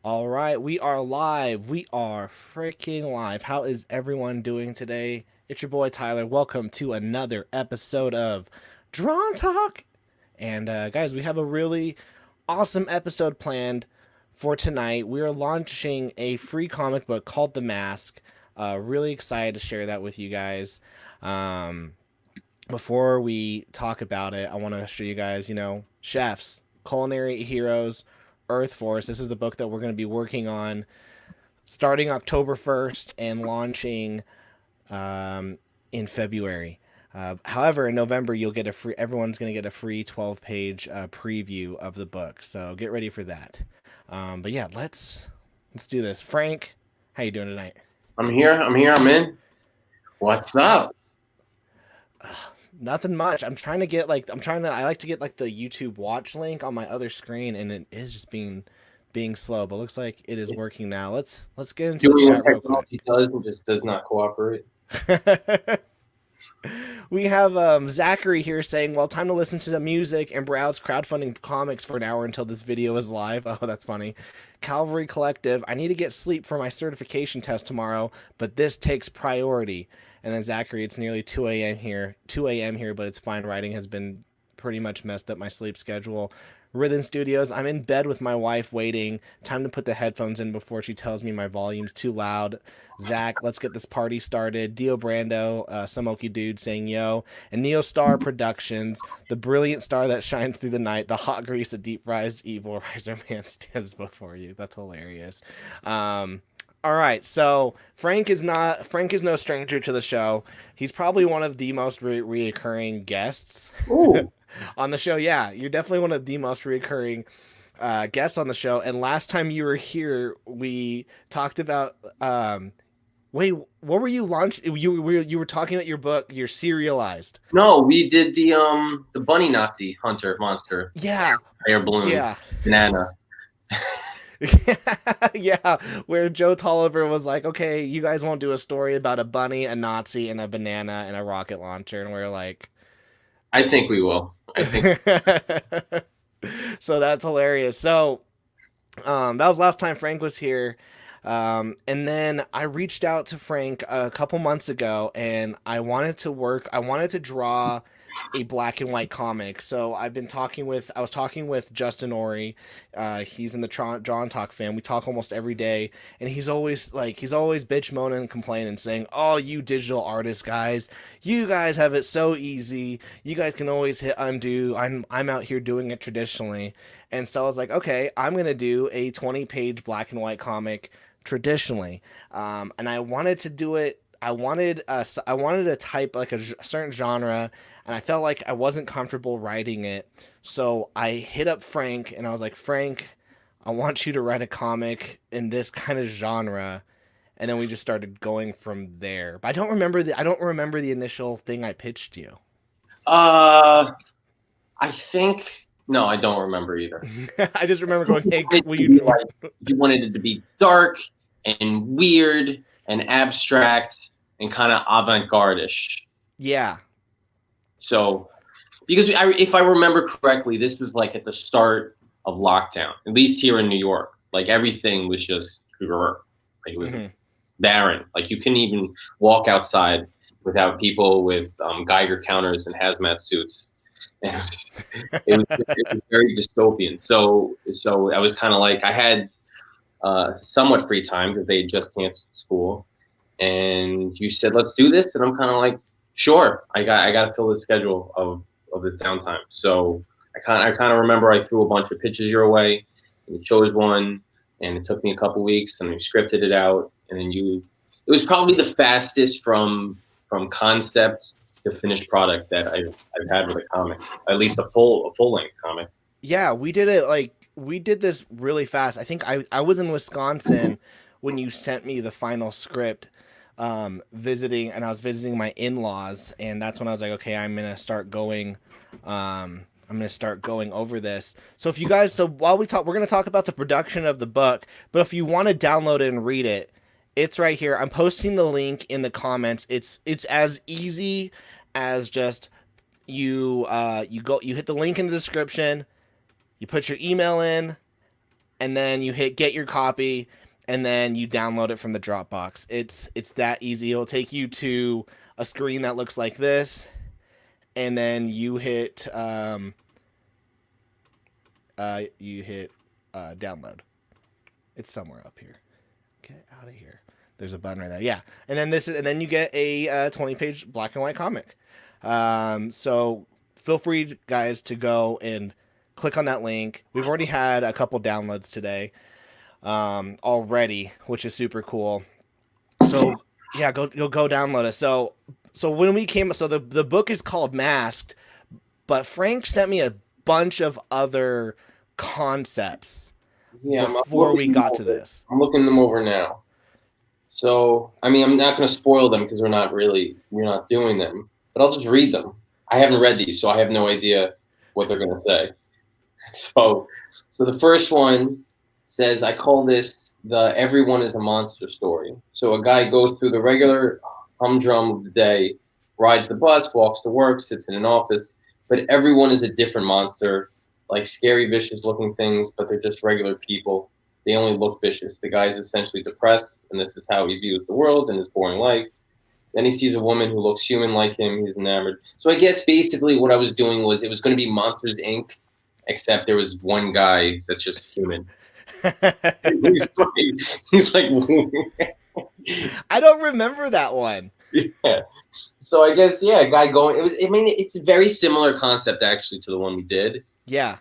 All right, we are live. We are freaking live. How is everyone doing today? It's your boy Tyler. Welcome to another episode of Drawn Talk. And guys, we have a really awesome episode planned for tonight. We are launching a free comic book called The Mask. Really excited to share that with you guys. Um, Before we talk about it, I want to show you guys, chefs, culinary heroes, Earth Force. This is the book that we're going to be working on starting October 1st and launching in February. However, in November, everyone's going to get a free 12-page preview of the book. So get ready for that. But yeah, let's do this. Frank, how you doing tonight? I'm here. I'm in. What's up? Nothing much. I like to get like the YouTube watch link on my other screen, and it is just being slow, but looks like it is working now. Let's get into the Doing chat what real quick. technology does and just does not cooperate. We have Zachary here saying, well, time to listen to the music and browse crowdfunding comics for an hour until this video is live. Oh, that's funny. Calvary Collective, I need to get sleep for my certification test tomorrow, but this takes priority. And then Zachary, it's nearly 2 a.m. here, but it's fine. Writing has been pretty much messed up my sleep schedule. Rhythm Studios, I'm in bed with my wife waiting. Time to put the headphones in before she tells me my volume's too loud. Zach, let's get this party started. Dio Brando, Samoki Dude saying yo. And Neo Star Productions, the brilliant star that shines through the night, the hot grease that deep fries evil. Riser Man stands before you. That's hilarious. All right, so Frank is no stranger to the show. He's probably one of the most reoccurring guests. Ooh. On the show. Yeah, you're definitely one of the most recurring guests on the show. And last time you were here, we talked about. Wait, what were you launching? You were talking about your book. You're serialized. No, we did the bunny Nazi hunter monster. Yeah. Air balloon. Yeah. Banana. Yeah, where Joe Tolliver was like, okay, you guys won't do a story about a bunny, a Nazi, and a banana and a rocket launcher, and we're like, I think we will. I think. So that's hilarious. So that was last time Frank was here. And then I reached out to Frank a couple months ago, and I wanted to draw a black and white comic. So I was talking with Justin Ori. He's in the John Talk fan. We talk almost every day, and he's always bitch moaning and complaining, saying, "Oh, you digital artists guys, you guys have it so easy. You guys can always hit undo. I'm out here doing it traditionally." And so I was like, okay, I'm gonna do a 20-page black and white comic traditionally, and I wanted to do it. I wanted to type like a certain genre, and I felt like I wasn't comfortable writing it. So I hit up Frank, and I was like, Frank, I want you to write a comic in this kind of genre. And then we just started going from there. But I don't remember the initial thing I pitched you. I think no, I don't remember either. I just remember going, "Hey, will you wanted it to be dark and weird and abstract and kind of avant-garde-ish." Yeah. So, because if I remember correctly, this was like at the start of lockdown, at least here in New York. Like everything was just like it was barren. Like you couldn't even walk outside without people with Geiger counters and hazmat suits. And it was very dystopian. So I was kind of like, I had somewhat free time because they had just canceled school, and you said, let's do this, and I'm kind of like, sure, I got to fill the schedule of this downtime. So I kind of remember I threw a bunch of pitches your way, and you chose one, and it took me a couple weeks, and we scripted it out, and then it was probably the fastest from concept to finished product that I've had with a comic, at least a full length comic. Yeah, we did this really fast. I think I was in Wisconsin when you sent me the final script, and I was visiting my in-laws, and that's when I was like, okay, I'm gonna start going over this. So while we talk, we're gonna talk about the production of the book, but if you want to download it and read it, it's right here. I'm posting the link in the comments. It's as easy as just you hit the link in the description, you put your email in, and then you hit get your copy, and then you download it from the Dropbox. It's that easy. It'll take you to a screen that looks like this, and then you hit download. It's somewhere up here. Get out of here. There's a button right there. Yeah, and then you get a 20-page black and white comic. So feel free, guys, to go and click on that link. We've already had a couple downloads today already, which is super cool. So yeah, go download it. So when we came, so the book is called Masked, but Frank sent me a bunch of other concepts Yeah, before we got to this. I'm looking them over now. So, I mean, I'm not going to spoil them because we're not doing them, but I'll just read them. I haven't read these, so I have no idea what they're going to say. So the first one says, I call this the everyone is a monster story. So a guy goes through the regular humdrum of the day, rides the bus, walks to work, sits in an office, but everyone is a different monster, like scary, vicious looking things, but they're just regular people. They only look vicious. The guy's essentially depressed, and this is how he views the world and his boring life. Then he sees a woman who looks human like him. He's enamored. So I guess basically what I was doing was it was going to be Monsters Inc., except there was one guy that's just human. he's like I don't remember that one. Yeah. So I guess a guy going. It's a very similar concept actually to the one we did. Yeah.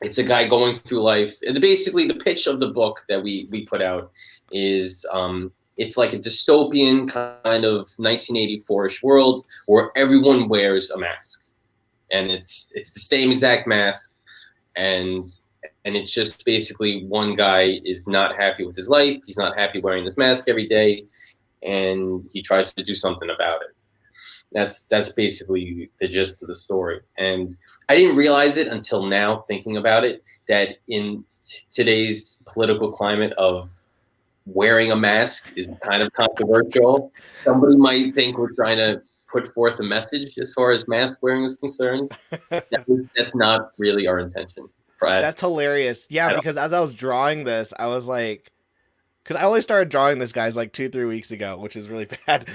It's a guy going through life. Basically, the pitch of the book that we put out is it's like a dystopian kind of 1984-ish world where everyone wears a mask, and it's the same exact mask, and it's just basically one guy is not happy with his life. He's not happy wearing this mask every day, and he tries to do something about it. That's basically the gist of the story. And I didn't realize it until now, thinking about it, that in today's political climate of wearing a mask is kind of controversial. Somebody might think we're trying to put forth a message as far as mask wearing is concerned. That's not really our intention. That's hilarious. Yeah, because as I was drawing this, I was like, because I only started drawing this guys like 2-3 weeks ago, which is really bad.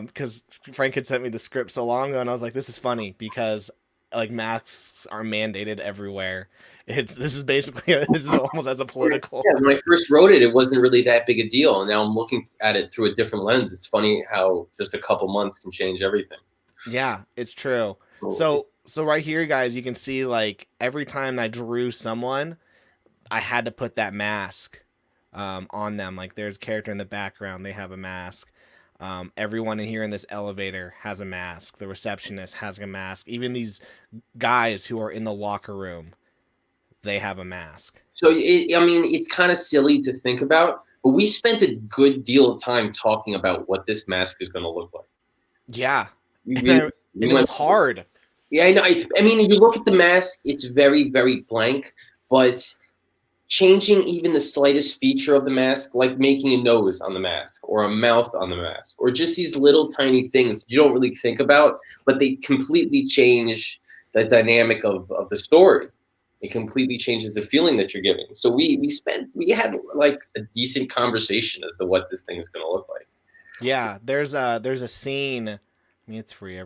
Because Frank had sent me the script so long ago, and I was like, this is funny because like masks are mandated everywhere. This is almost as a political. Yeah, when I first wrote it, it wasn't really that big a deal, and now I'm looking at it through a different lens. It's funny how just a couple months can change everything. Yeah, it's true. So right here, guys, you can see like every time I drew someone, I had to put that mask on them. Like there's a character in the background, they have a mask. Everyone in here in this elevator has a mask. The receptionist has a mask. Even these guys who are in the locker room, they have a mask. So it's kind of silly to think about, but we spent a good deal of time talking about what this mask is going to look like. Yeah, and it was hard. Yeah, I know. I mean, if you look at the mask, it's very, very blank, but changing even the slightest feature of the mask, like making a nose on the mask or a mouth on the mask, or just these little tiny things you don't really think about, but they completely change the dynamic of the story. It completely changes the feeling that you're giving. So we had like a decent conversation as to what this thing is going to look like. Yeah, there's a scene. I mean, it's free.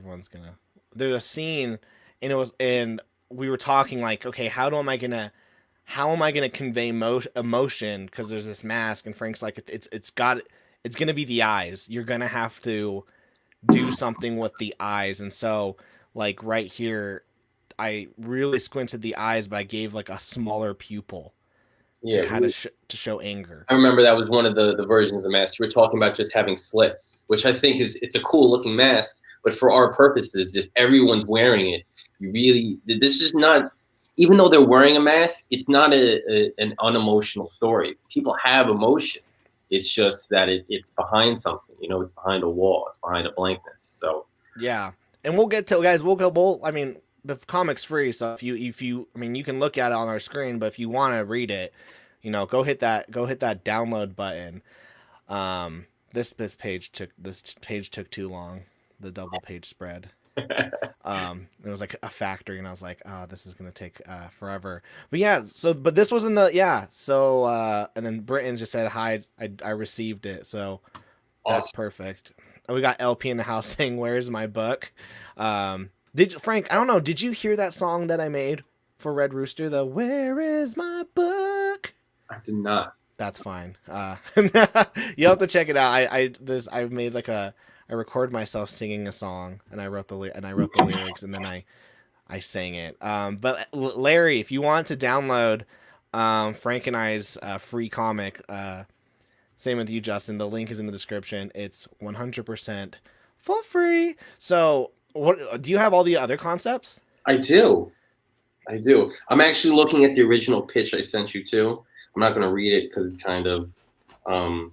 There's a scene, and we were talking like, okay, how am I gonna convey emotion? Because there's this mask, and Frank's like, it's gonna be the eyes. You're gonna have to do something with the eyes, and so like right here, I really squinted the eyes, but I gave like a smaller pupil to kind of to show anger. I remember that was one of the versions of the mask. You were talking about just having slits, which I think it's a cool looking mask, but for our purposes, if everyone's wearing it, this is not, even though they're wearing a mask, it's not an unemotional story. People have emotion. It's just that it's behind something, it's behind a wall, it's behind a blankness. So yeah, and we'll get to, guys. I mean, the comic's free, so if you, I mean, you can look at it on our screen, but if you want to read it, go hit that download button. This page took too long. The double page spread. It was like a factory, and I was like, oh, this is gonna take forever. But yeah, so but this was in the yeah. So and then Britton just said hi. I received it, so that's Awesome. perfect. And we got LP in the house saying, "Where's my book?" Frank? I don't know. Did you hear that song that I made for Red Rooster? The "Where is my book?" I did not. That's fine. You have to check it out. I've made like I record myself singing a song, and I wrote the lyrics, and then I sang it. But Larry, if you want to download Frank and I's free comic, same with you, Justin. The link is in the description. It's 100% for free. So, what do you have all the other concepts? I do. I do. I'm actually looking at the original pitch I sent you too. I'm not going to read it because it kind of um,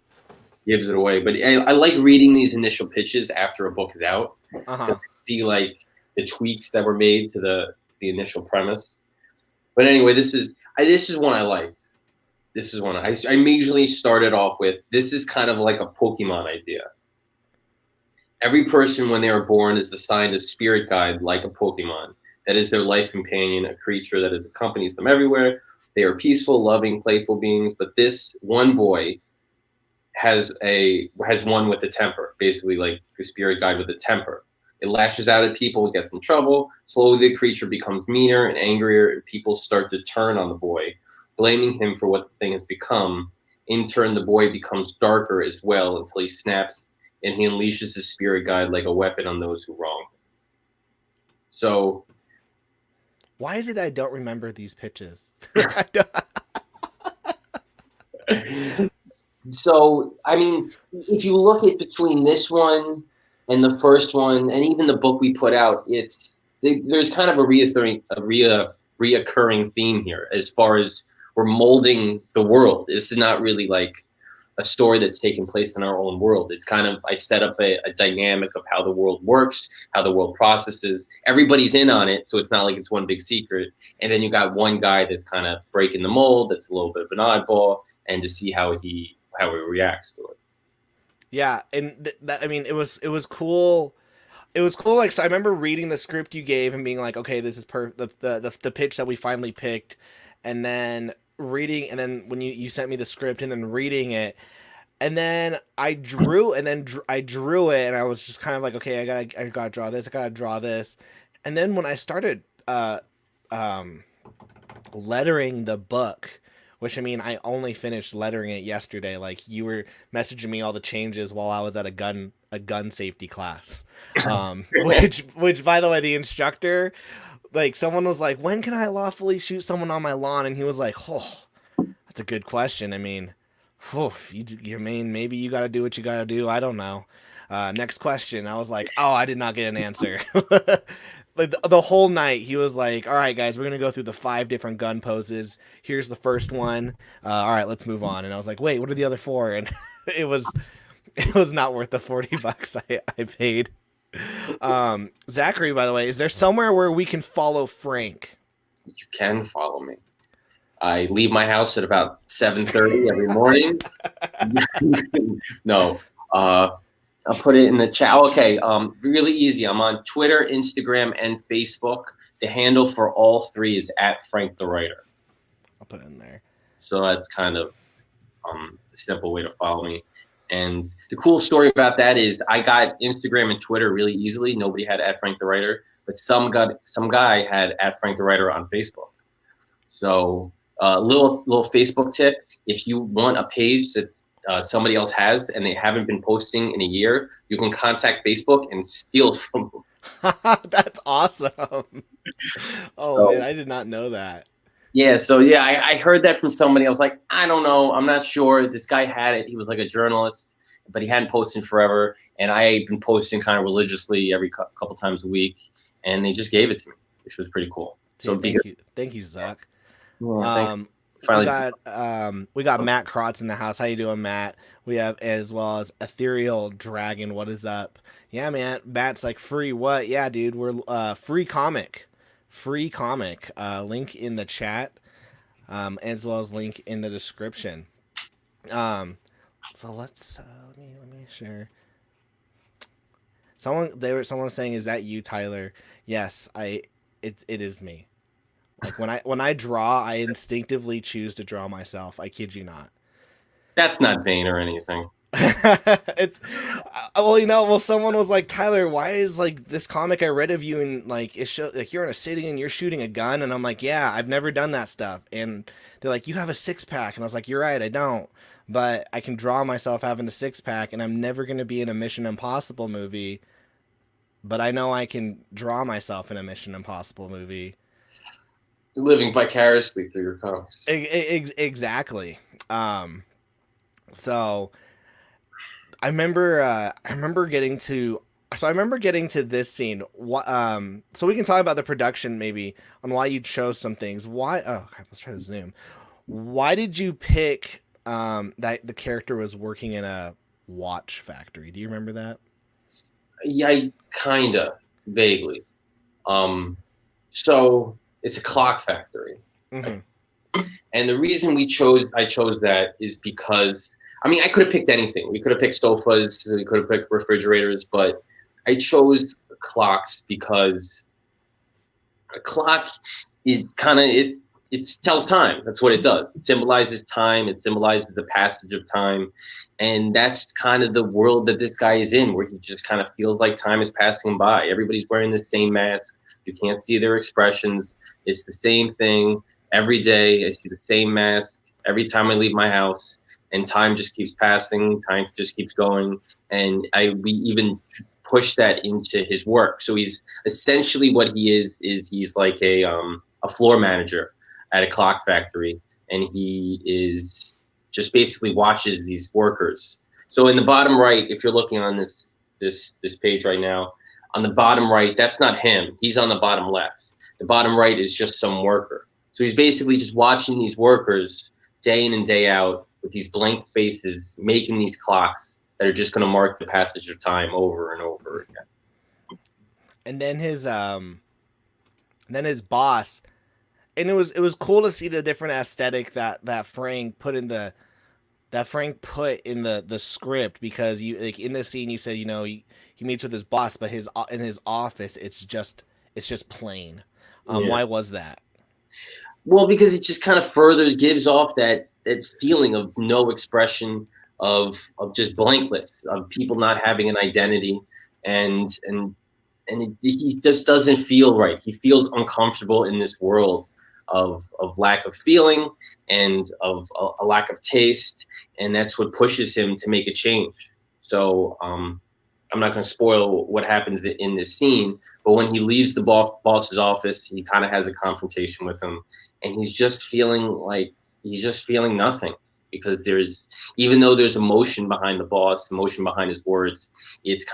gives it away. But I like reading these initial pitches after a book is out Uh to huh. see like the tweaks that were made to the initial premise. But anyway, this is one I liked. This is one I immediately started off with. This is kind of like a Pokemon idea. Every person, when they are born, is assigned a spirit guide like a Pokemon. That is their life companion, a creature that accompanies them everywhere. They are peaceful, loving, playful beings. But this one boy has one with a temper, basically like a spirit guide with a temper. It lashes out at people, gets in trouble. Slowly, the creature becomes meaner and angrier, and people start to turn on the boy, blaming him for what the thing has become. In turn, the boy becomes darker as well until he snaps and he unleashes his spirit guide like a weapon on those who wrong him. So, Why is it that I don't remember these pitches? so I mean, if you look at between this one and the first one, and even the book we put out, there's kind of a reoccurring theme here as far as we're molding the world. This is not really like a story that's taking place in our own world. It's kind of I set up a dynamic of how the world works, how the world processes. Everybody's in on it, so it's not like it's one big secret. And then you got one guy that's kind of breaking the mold, that's a little bit of an oddball, and to see how he reacts to it. Yeah, and that I mean, it was cool. It was cool. Like, so I remember reading the script you gave and being like, okay, this is the pitch that we finally picked, and then reading, and then when you sent me the script and then reading it, and then I drew, and then I drew it, and I was just kind of like, okay, I gotta draw this, I gotta draw this, and then when I started um lettering the book, which I mean, I only finished lettering it yesterday. Like, you were messaging me all the changes while I was at a gun safety class, which by the way, the instructor, like, someone was like, when can I lawfully shoot someone on my lawn, and he was like, oh, that's a good question. I mean, oh, you mean maybe you got to do what you got to do. I don't know. Next question. I was like, oh, I did not get an answer. Like, the whole night, he was like, all right, guys, we're gonna go through the 5 different gun poses. Here's the first one. All right, let's move on. And I was like, wait, what are the other 4? And it was it was not worth the $40 I paid. Zachary, by the way, is there somewhere where we can follow Frank? You can follow me. I leave my house at about 7:30 every morning. No, I'll put it in the chat. Okay, really easy. I'm on Twitter, Instagram, and Facebook. The handle for all three is at Frank the Writer. I'll put it in there. So that's kind of a simple way to follow me. And the cool story about that is I got Instagram and Twitter really easily. Nobody had at Frank the Writer, but some guy had at Frank the Writer on Facebook. So little Facebook tip: if you want a page that somebody else has and they haven't been posting in a year, you can contact Facebook and steal from them. That's awesome. Oh man, So I did not know that. yeah, I heard that from somebody. I was like, I don't know, I'm not sure. This guy had it. He was like a journalist, but he hadn't posted forever, and I had been posting kind of religiously every couple times a week, and they just gave it to me, which was pretty cool. So Hey, thank you, Zuck. yeah, thank Um, you. we Finally. got Matt Krotz in the house. How you doing, Matt? We have, as well as Ethereal Dragon. What is up? Yeah, man. Matt's like, free what? Yeah, dude. We're free comic, free comic. Link in the chat, as well as link in the description. Um, so let me share. Someone was saying, "Is that you, Tyler?" Yes, it is me. Like when I draw, I instinctively choose to draw myself. I kid you not. That's not vain or anything. it, well, well, someone was like, Tyler, why is like this comic I read of you and like it show like you're in a city and you're shooting a gun, and I'm like, yeah, I've never done that stuff, and they're like, you have a six pack, and I was like, you're right, I don't, but I can draw myself having a six pack, and I'm never gonna be in a Mission Impossible movie, but I know I can draw myself in a Mission Impossible movie. Living vicariously through your comics. Exactly. Um, so I remember getting to this scene. What so we can talk about the production maybe on why you chose some things. Why oh crap, let's try to zoom. Why did you pick that the character was working in a watch factory? Do you remember that? Yeah, kinda vaguely. So it's a clock factory. Mm-hmm. And the reason I chose that is because I mean I could have picked anything. We could have picked sofas, we could have picked refrigerators, but I chose clocks because a clock it tells time. That's what it does. It symbolizes time. It symbolizes the passage of time, and that's kind of the world that this guy is in, where he just kind of feels like time is passing by. Everybody's wearing the same mask. You can't see their expressions. It's the same thing every day. I see the same mask every time I leave my house, and time just keeps passing. Time just keeps going, and we even push that into his work. So he's essentially what he is he's like a floor manager at a clock factory, and he is just basically watches these workers. So in the bottom right, if you're looking on this page right now, on the bottom right, that's not him. He's on the bottom left. The bottom right is just some worker. So he's basically just watching these workers day in and day out with these blank faces, making these clocks that are just going to mark the passage of time over and over again. And then his boss, and it was cool to see the different aesthetic that Frank put in the script, because you like in this scene you said he meets with his boss, but his in his office it's just plain. Yeah. Why was that? Well, because it just kind of further gives off that feeling of no expression, of just blankness, of people not having an identity, and he just doesn't feel right. He feels uncomfortable in this world of lack of feeling and of a lack of taste, and that's what pushes him to make a change. So I'm not going to spoil what happens in this scene, but when he leaves the boss's office, he kind of has a confrontation with him, and he's just feeling nothing, because even though there's emotion behind the boss, emotion behind his words, it's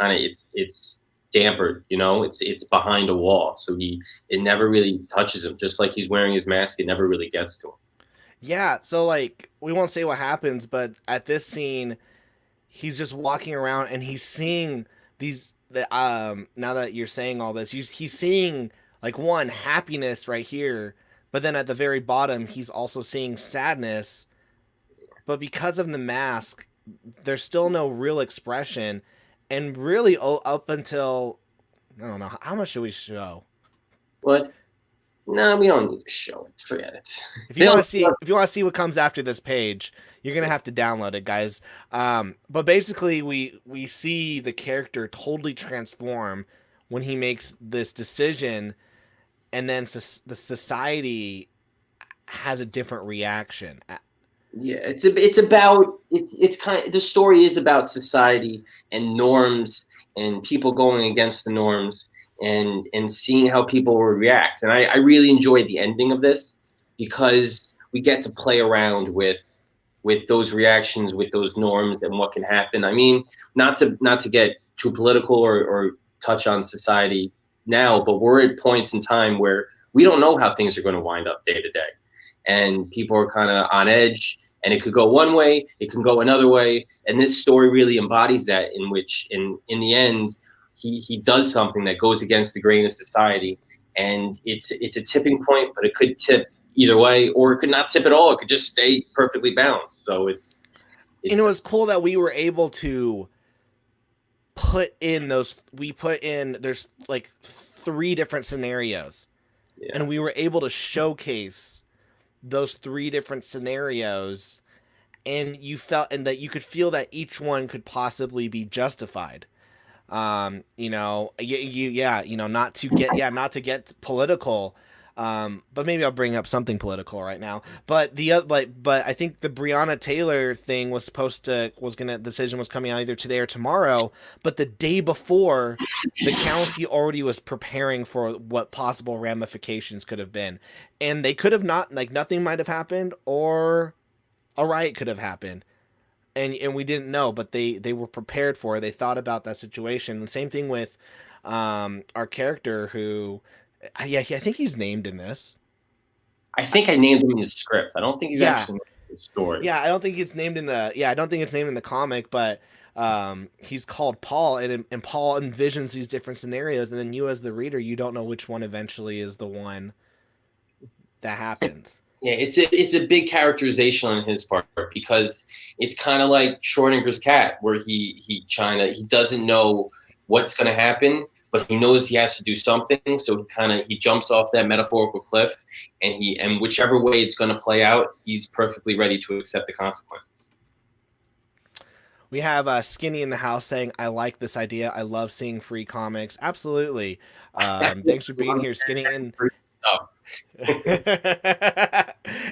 dampered, it's behind a wall. So it never really touches him. Just like he's wearing his mask, it never really gets to him. Yeah, so like we won't say what happens, but at this scene he's just walking around and he's seeing these now that you're saying all this, he's seeing like one happiness right here, but then at the very bottom he's also seeing sadness, but because of the mask there's still no real expression, and really up until I don't know how much should we show. But no, we don't need to show it. Forget it. If you want to see what comes after this page, you're gonna have to download it, guys. But basically, we see the character totally transform when he makes this decision, and then the society has a different reaction. Yeah, it's kind of, the story is about society and norms and people going against the norms, and seeing how people will react. And I really enjoyed the ending of this, because we get to play around with those reactions, with those norms, and what can happen. I mean, not to get too political or touch on society now, but we're at points in time where we don't know how things are going to wind up day to day, and people are kind of on edge, and it could go one way, it can go another way, and this story really embodies that, in which in the end he does something that goes against the grain of society, and it's a tipping point, but it could tip either way, or it could not tip at all. It could just stay perfectly balanced. So and it was cool that we were able to put in there's like three different scenarios, Yeah. and we were able to showcase those three different scenarios, and that you could feel that each one could possibly be justified. Yeah, not to get political, but maybe I'll bring up something political right now. But I think the Breonna Taylor thing the decision was coming out either today or tomorrow, but the day before, the county already was preparing for what possible ramifications could have been, and they could have not, like, nothing might have happened, or a riot could have happened, and we didn't know, but they were prepared for it. They thought about that situation. The same thing with our character who, yeah, I think he's named in this. I think I named him in the script. I don't think he's Yeah, actually in the story. yeah, I don't think it's named in the yeah, I don't think it's named in the comic, but he's called Paul, and Paul envisions these different scenarios, and then you as the reader, you don't know which one eventually is the one that happens. Yeah, it's a big characterization on his part because it's kind of like Schrodinger's cat, where he doesn't know what's going to happen, but he knows he has to do something, so he jumps off that metaphorical cliff, and whichever way it's going to play out, he's perfectly ready to accept the consequences. We have Skinny in the house saying, "I like this idea. I love seeing free comics." Absolutely. Thanks for being here, Skinny. And Oh,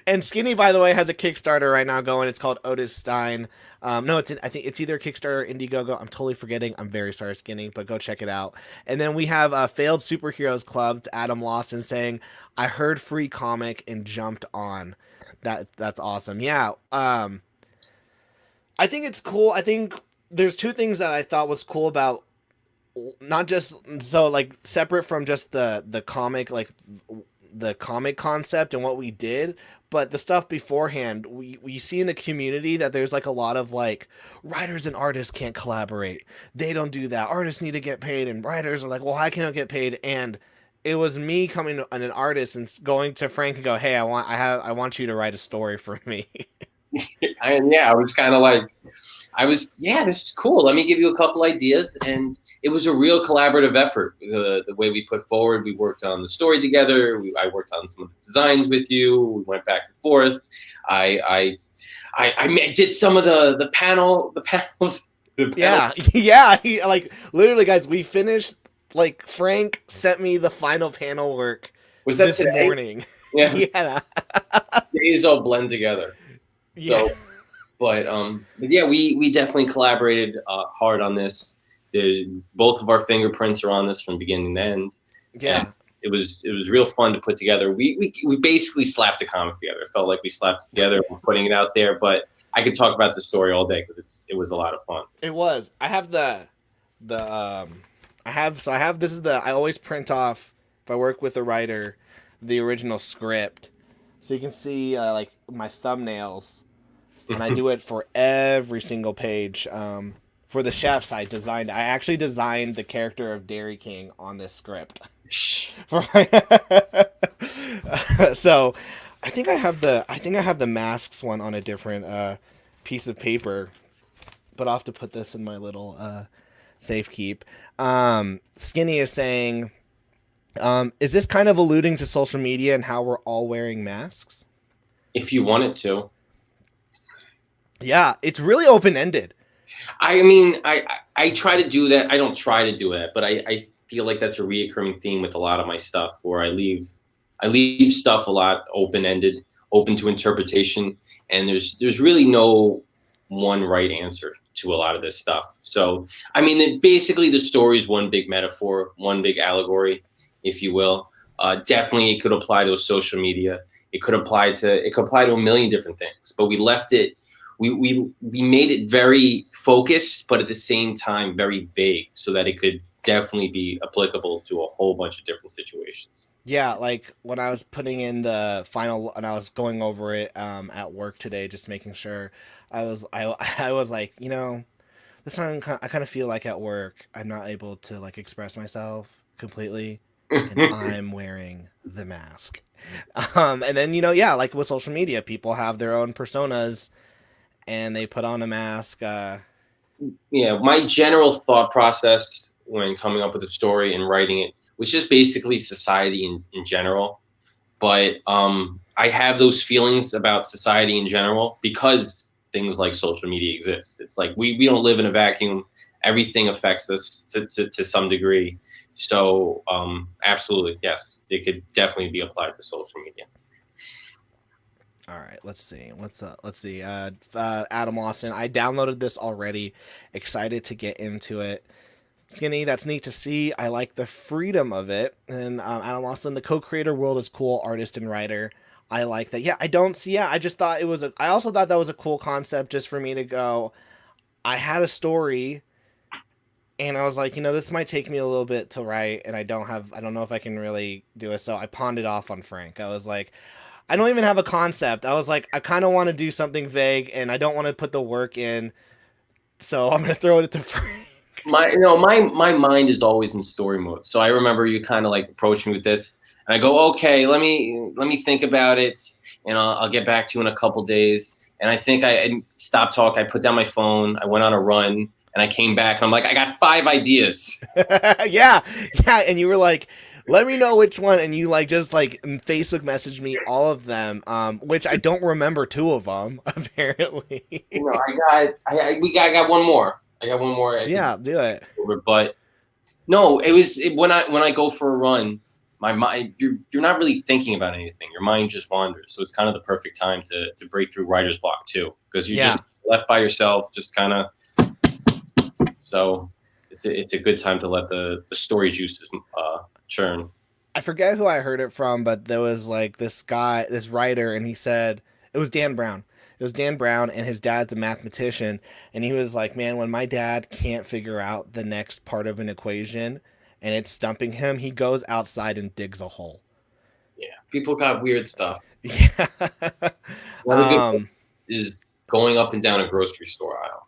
and Skinny, by the way, has a Kickstarter right now going. It's called Otis Stein. No, I think it's either Kickstarter or Indiegogo. I'm totally forgetting. I'm very sorry, Skinny, but go check it out. And then we have Failed Superheroes Club, to Adam Lawson, saying, "I heard free comic and jumped on." That's awesome. Yeah. I think it's cool. I think there's two things that I thought was cool about, not just so, like, separate from just the comic, like the comic concept and what we did, but the stuff beforehand. We see in the community that there's like a lot of, like, writers and artists can't collaborate. They don't do that. Artists need to get paid, and writers are like, well, I can't get paid. And it was me coming to an artist and going to Frank and go, hey, I want you to write a story for me. I was kind of like, this is cool. Let me give you a couple ideas. And it was a real collaborative effort. The way we put forward, we worked on the story together. I worked on some of the designs with you. We went back and forth. I did some of the panels. Yeah, yeah. Like, literally, guys, we finished. Like, Frank sent me the final panel work. Was that this today? Morning? Yeah. Yeah. Days all blend together. So, Yeah. but yeah, we definitely collaborated hard on this. Both of our fingerprints are on this from beginning to end. Yeah. And it was real fun to put together. We basically slapped a comic together. It felt like we slapped it together and putting it out there. But I could talk about the story all day because it was a lot of fun. It was. I have I always print off, if I work with a writer, the original script, so you can see like my thumbnails, and I do it for every single page. For the chefs, I actually designed the character of Dairy King on this script. So I think I have the masks one on a different piece of paper, but I'll have to put this in my little safe keep. Skinny is saying, is this kind of alluding to social media and how we're all wearing masks? If you wanted to. Yeah, it's really open-ended. I mean, I try to do that. I don't try to do it, but I feel like that's a reoccurring theme with a lot of my stuff, where I leave stuff a lot open-ended, open to interpretation, and there's really no one right answer to a lot of this stuff. So, I mean, basically the story is one big metaphor, one big allegory, if you will. Definitely, it could apply to social media. It could apply to a million different things. But we left it. We made it very focused, but at the same time very vague, so that it could definitely be applicable to a whole bunch of different situations. Yeah, like when I was putting in the final, and I was going over it at work today, just making sure, I was like, this time I kind of feel like at work I'm not able to, like, express myself completely, and I'm wearing the mask. And then, yeah, like with social media, people have their own personas, and they put on a mask. yeah, my general thought process when coming up with a story and writing it was just basically society in general. But I have those feelings about society in general because things like social media exist. It's like we don't live in a vacuum. Everything affects us to some degree. So absolutely, yes, it could definitely be applied to social media. All right, let's see. What's up? Let's see. Adam Austin. I downloaded this already. Excited to get into it. Skinny, that's neat to see. I like the freedom of it. And Adam Austin, the co-creator world is cool, artist and writer. I like that. Yeah, I don't see. Yeah, I just thought it was a. I also thought that was a cool concept, just for me to go. I had a story, and I was like, this might take me a little bit to write, and I don't know if I can really do it. So I pawned it off on Frank. I was like, I don't even have a concept. I was like, I kind of want to do something vague, and I don't want to put the work in. So I'm gonna throw it to Frank. My mind is always in story mode. So I remember you kind of like approached me with this, and I go, okay, let me think about it, and I'll get back to you in a couple days. And I think I stopped talking. I put down my phone. I went on a run, and I came back, and I'm like, I got 5 ideas. Yeah, yeah, and you were like, let me know which one, and you like just like Facebook messaged me all of them, which I don't remember two of them apparently. I got one more. I got one more. I could Yeah, do it. over, but no, when I go for a run, my mind you're not really thinking about anything. Your mind just wanders. So it's kind of the perfect time to break through writer's block too, because you're Yeah, just left by yourself, just kind of. So it's a good time to let the story juices churn. I forget who I heard it from, but there was like this guy, this writer, and he said it was Dan Brown. It was Dan Brown, and his dad's a mathematician, and he was like, "Man, when my dad can't figure out the next part of an equation, and it's stumping him, he goes outside and digs a hole." Yeah, people got weird stuff. Yeah. Another good one is going up and down a grocery store aisle.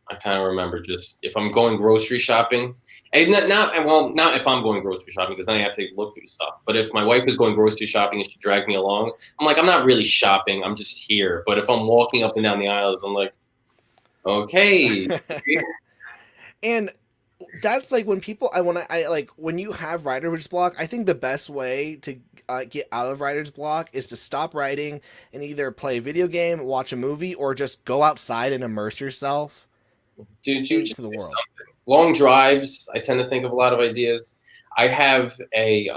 I kind of remember just if I'm going grocery shopping, and not if I'm going grocery shopping because then I have to look through stuff. But if my wife is going grocery shopping and she dragged me along, I'm like, I'm not really shopping. I'm just here. But if I'm walking up and down the aisles, I'm like, okay. And that's like when people I like when you have writer's block. I think the best way to get out of writer's block is to stop writing and either play a video game, watch a movie, or just go outside and immerse yourself Dude, you just into the world. long drives. I tend to think of a lot of ideas. I have a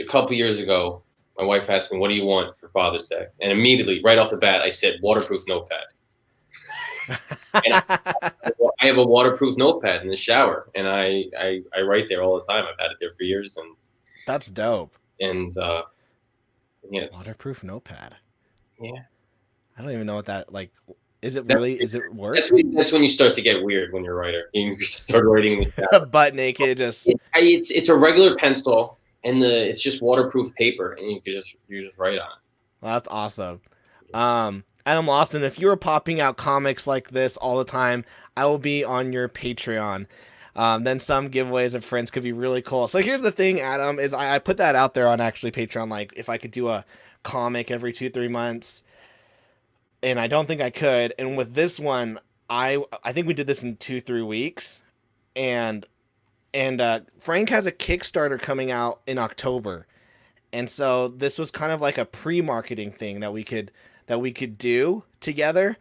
couple years ago. My wife asked me, "What do you want for Father's Day?" And immediately, right off the bat, I said, "Waterproof notepad." And I have a waterproof notepad in the shower, and I write there all the time. I've had it there for years, That's dope. and yeah, Waterproof notepad. yeah. I don't even know what that like. Is it That, really? Is it work? that's when you start to get weird when you're a writer. You start writing. Butt naked, just It's a regular pencil, and it's just waterproof paper, and you just write on it. well, that's awesome. Adam Lawson, if you were popping out comics like this all the time, I will be on your Patreon. Then some giveaways of friends could be really cool. So here's the thing, Adam, is I put that out there on actually Patreon, like if I could do a comic every 2-3 months, and I don't think I could. And with this one, I think we did this in 2-3 weeks, and Frank has a Kickstarter coming out in October, and so this was kind of like a pre-marketing thing that we could do together.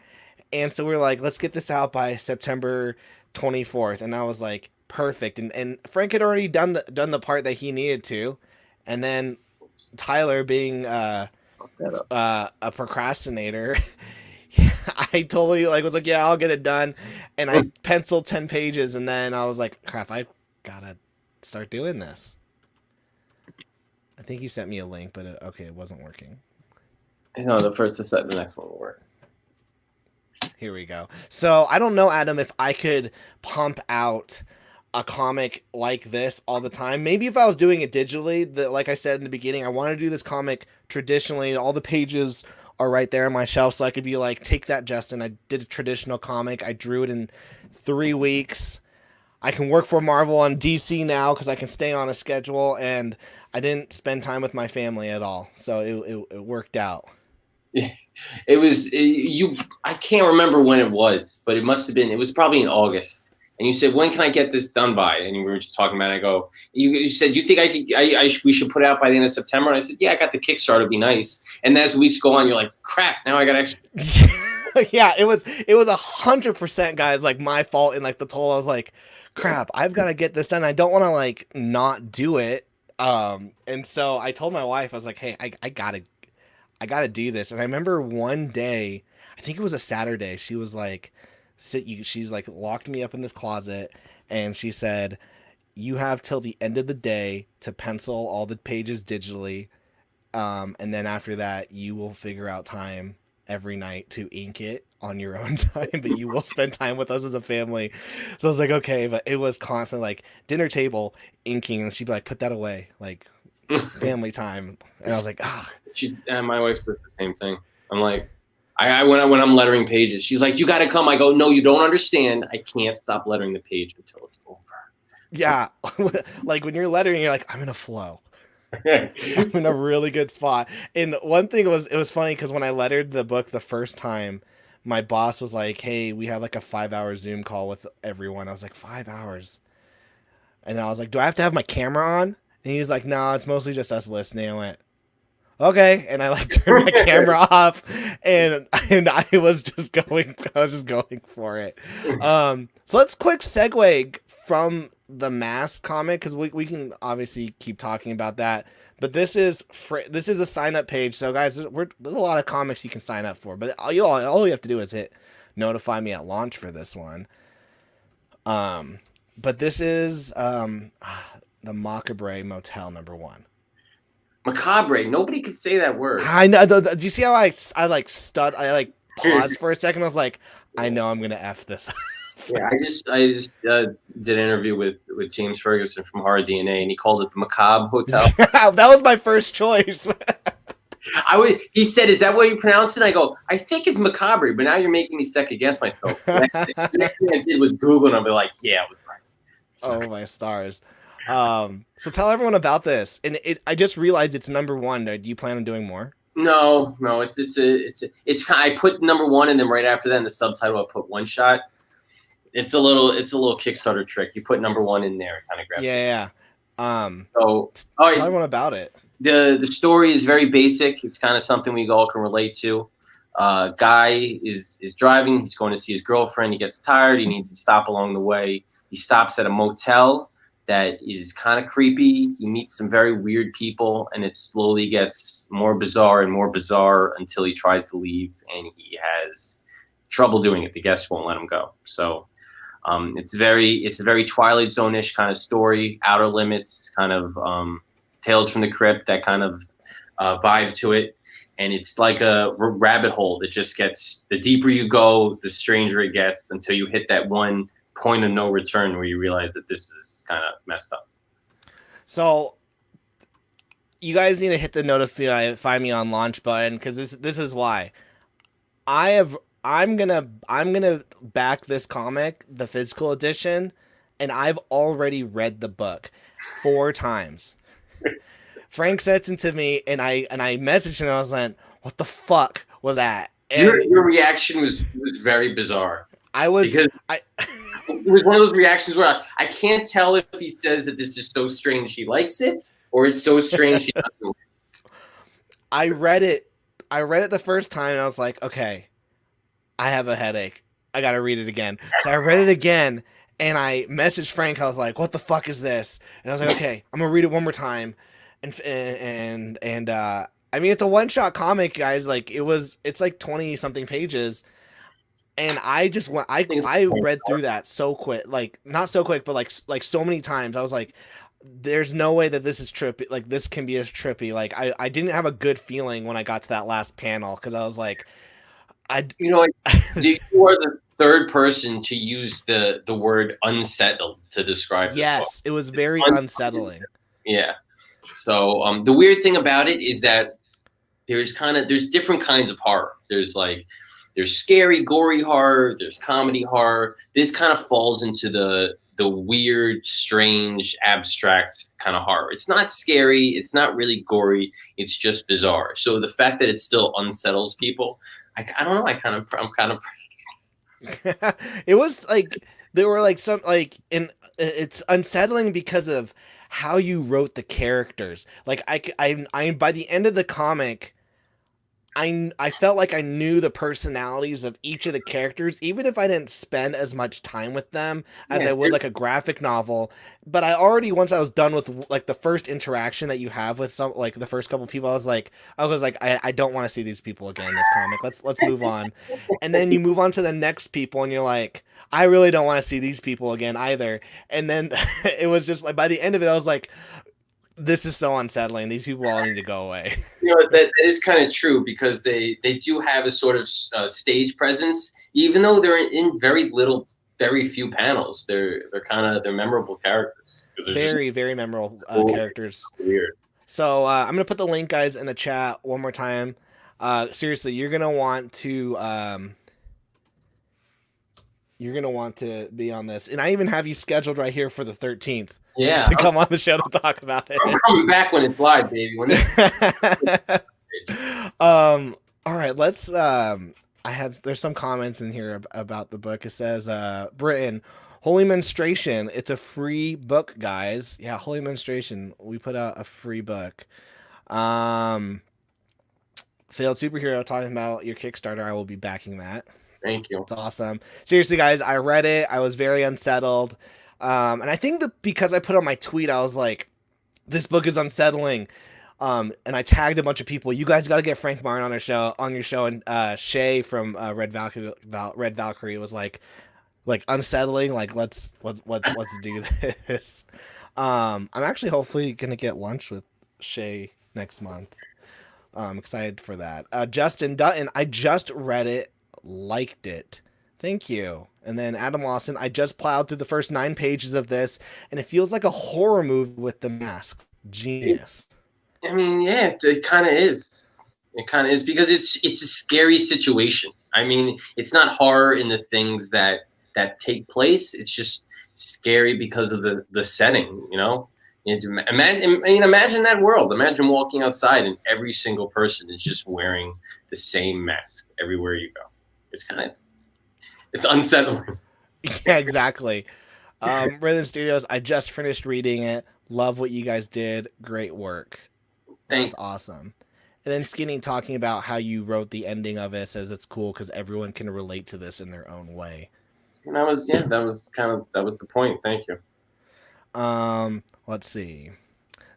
And so we are like, let's get this out by September 24th. And I was like, perfect. And Frank had already done the part that he needed to. And then Tyler being a procrastinator, I totally like was like, yeah, I'll get it done. And I penciled 10 pages, and then I was like, crap, I gotta start doing this. I think he sent me a link, but okay, it wasn't working. No, the next one will work. Here we go. So I don't know, Adam, if I could pump out a comic like this all the time. Maybe if I was doing it digitally, like I said in the beginning, I want to do this comic traditionally. All the pages are right there on my shelf, so I could be like, take that, Justin. I did a traditional comic. I drew it in 3 weeks. I can work for Marvel on DC now because I can stay on a schedule, and I didn't spend time with my family at all, so it worked out. It was you. I can't remember when it was, but it must have been. It was probably in August. And you said, "When can I get this done by?" And we were just talking about it. I go, you said, "You think I could? We should put it out by the end of September?" And I said, "Yeah, I got the Kickstarter. It'd be nice." And as weeks go on, you're like, "Crap! Now I got extra." Yeah, it was 100%, guys, like my fault in like the toll. I was like, crap, I've got to get this done. I don't want to like not do it. And so I told my wife, I was like, hey, I gotta do this. And I remember one day, I think it was a Saturday, she was like, she's like locked me up in this closet, and she said, you have till the end of the day to pencil all the pages digitally. And then after that, you will figure out time every night to ink it on your own time, but you will spend time with us as a family. So I was like, okay, but it was constant like dinner table inking, and she'd be like, put that away, like family time. And I was like, ah. My wife does the same thing. I'm like, when I'm lettering pages, she's like, "You got to come." I go, "No, you don't understand. I can't stop lettering the page until it's over." Yeah. Like when you're lettering, you're like, I'm in a flow. I'm in a really good spot. And one thing was, it was funny because when I lettered the book the first time, my boss was like, hey, we have like a 5 hour Zoom call with everyone. I was like, 5 hours? And I was like, do I have to have my camera on? And he's like, no, it's mostly just us listening. I went, okay. And I like turned my camera off, and I was just going for it. So let's quick segue from the Mask comic, because we can obviously keep talking about that. But this is a sign up page. So guys, there's a lot of comics you can sign up for, but all you have to do is hit notify me at launch for this one. But this is the Macabre Motel #1. Macabre. Nobody could say that word. I know. Do you see how I paused for a second? I was like, I know I'm gonna F this. Yeah, I just did an interview with James Ferguson from Horror DNA, and he called it the Macabre Hotel. That was my first choice. He said, "Is that what you pronounce it?" I go, "I think it's Macabre," but now you're making me second guess myself. The next thing I did was Google, and I'll be like, "Yeah, it was right." Oh my stars. So tell everyone about this. And I just realized it's #1. Do you plan on doing more? No. It's I put #1, and then right after that in the subtitle I put one shot. It's a little Kickstarter trick. You put #1 in there, it kind of grabs. Yeah. So tell everyone about it. The story is very basic. It's kind of something we all can relate to. Guy is driving. He's going to see his girlfriend. He gets tired. He needs to stop along the way. He stops at a motel that is kind of creepy. He meets some very weird people, and it slowly gets more bizarre and more bizarre until he tries to leave, and he has trouble doing it. The guests won't let him go. So it's a very Twilight Zone-ish kind of story. Outer Limits, kind of Tales from the Crypt, that kind of vibe to it. And it's like a rabbit hole that just gets, the deeper you go, the stranger it gets, until you hit that one point of no return where you realize that this is kind of messed up. So you guys need to hit the notify me on launch button, because this is why I'm gonna back this comic, the physical edition, and I've already read the book 4 times. Frank sent it to me, and I messaged him, and I was like, what the fuck was that? And your reaction was very bizarre. It was one of those reactions where I can't tell if he says that this is so strange he likes it, or it's so strange he doesn't like it. I read it the first time, and I was like, okay, I have a headache. I gotta read it again. So I read it again, and I messaged Frank. I was like, what the fuck is this? And I was like, okay, I'm gonna read it one more time. And I mean, it's a one-shot comic, guys. Like it's like 20 something pages. And I just went, I read through that so quick, like not so quick, but like so many times. I was like, there's no way that this is trippy. Like this can be as trippy. Like I didn't have a good feeling when I got to that last panel, because I was like, you are the third person to use the word unsettled to describe this book. Yes, it was very unsettling. Yeah. So the weird thing about it is that there's different kinds of horror. There's scary, gory horror. There's comedy horror. This kind of falls into the weird, strange, abstract kind of horror. It's not scary. It's not really gory. It's just bizarre. So the fact that it still unsettles people, I don't know. I'm kind of It was like there were like some like in it's unsettling because of how you wrote the characters. Like I by the end of the comic, I felt like I knew the personalities of each of the characters, even if I didn't spend as much time with them as yeah. I would like a graphic novel. But I already, once I was done with like the first interaction that you have with some, like the first couple people, I don't want to see these people again in this comic. Let's move on. And then you move on to the next people, and you're like, I really don't want to see these people again either. And then it was just like by the end of it, I was like, this is so unsettling. These people all need to go away. That is kind of true because they do have a sort of stage presence, even though they're in very few panels. They're memorable characters because they're just Very, very memorable cool, characters. weird. So I'm gonna put the link, guys, in the chat one more time. Seriously, you're gonna want to be on this, and I even have you scheduled right here for the 13th Yeah, to come on the show to talk about it. I'm coming back when it's live, baby. When this All right, let's there's some comments in here about the book. It says Britain, Holy Menstruation, it's a free book, guys. Yeah, Holy Menstruation, we put out a free book. Failed Superhero, talking about your Kickstarter, I will be backing that. Thank you. It's awesome. Seriously, guys, I read it. I was very unsettled. And I think that because I put on my tweet, I was like, this book is unsettling. And I tagged a bunch of people. You guys got to get Frank Martin on your show. And Shay from Red Valkyrie was like unsettling. Like let's do this. I'm actually hopefully gonna get lunch with Shay next month. I'm excited for that. Justin Dutton, I just read it, liked it. Thank you. And then Adam Lawson, I just plowed through the first 9 pages of this, and it feels like a horror movie with the mask. Genius. I mean, yeah, it kind of is. It kind of is because it's a scary situation. I mean, it's not horror in the things that take place. It's just scary because of the setting. You know, imagine that world. Imagine walking outside and every single person is just wearing the same mask everywhere you go. It's unsettling. Yeah, exactly. Rhythm Studios, I just finished reading it. Love what you guys did. Great work. That's awesome. And then Skinny talking about how you wrote the ending of it, says it's cool because everyone can relate to this in their own way. And that was the point. Thank you. Let's see.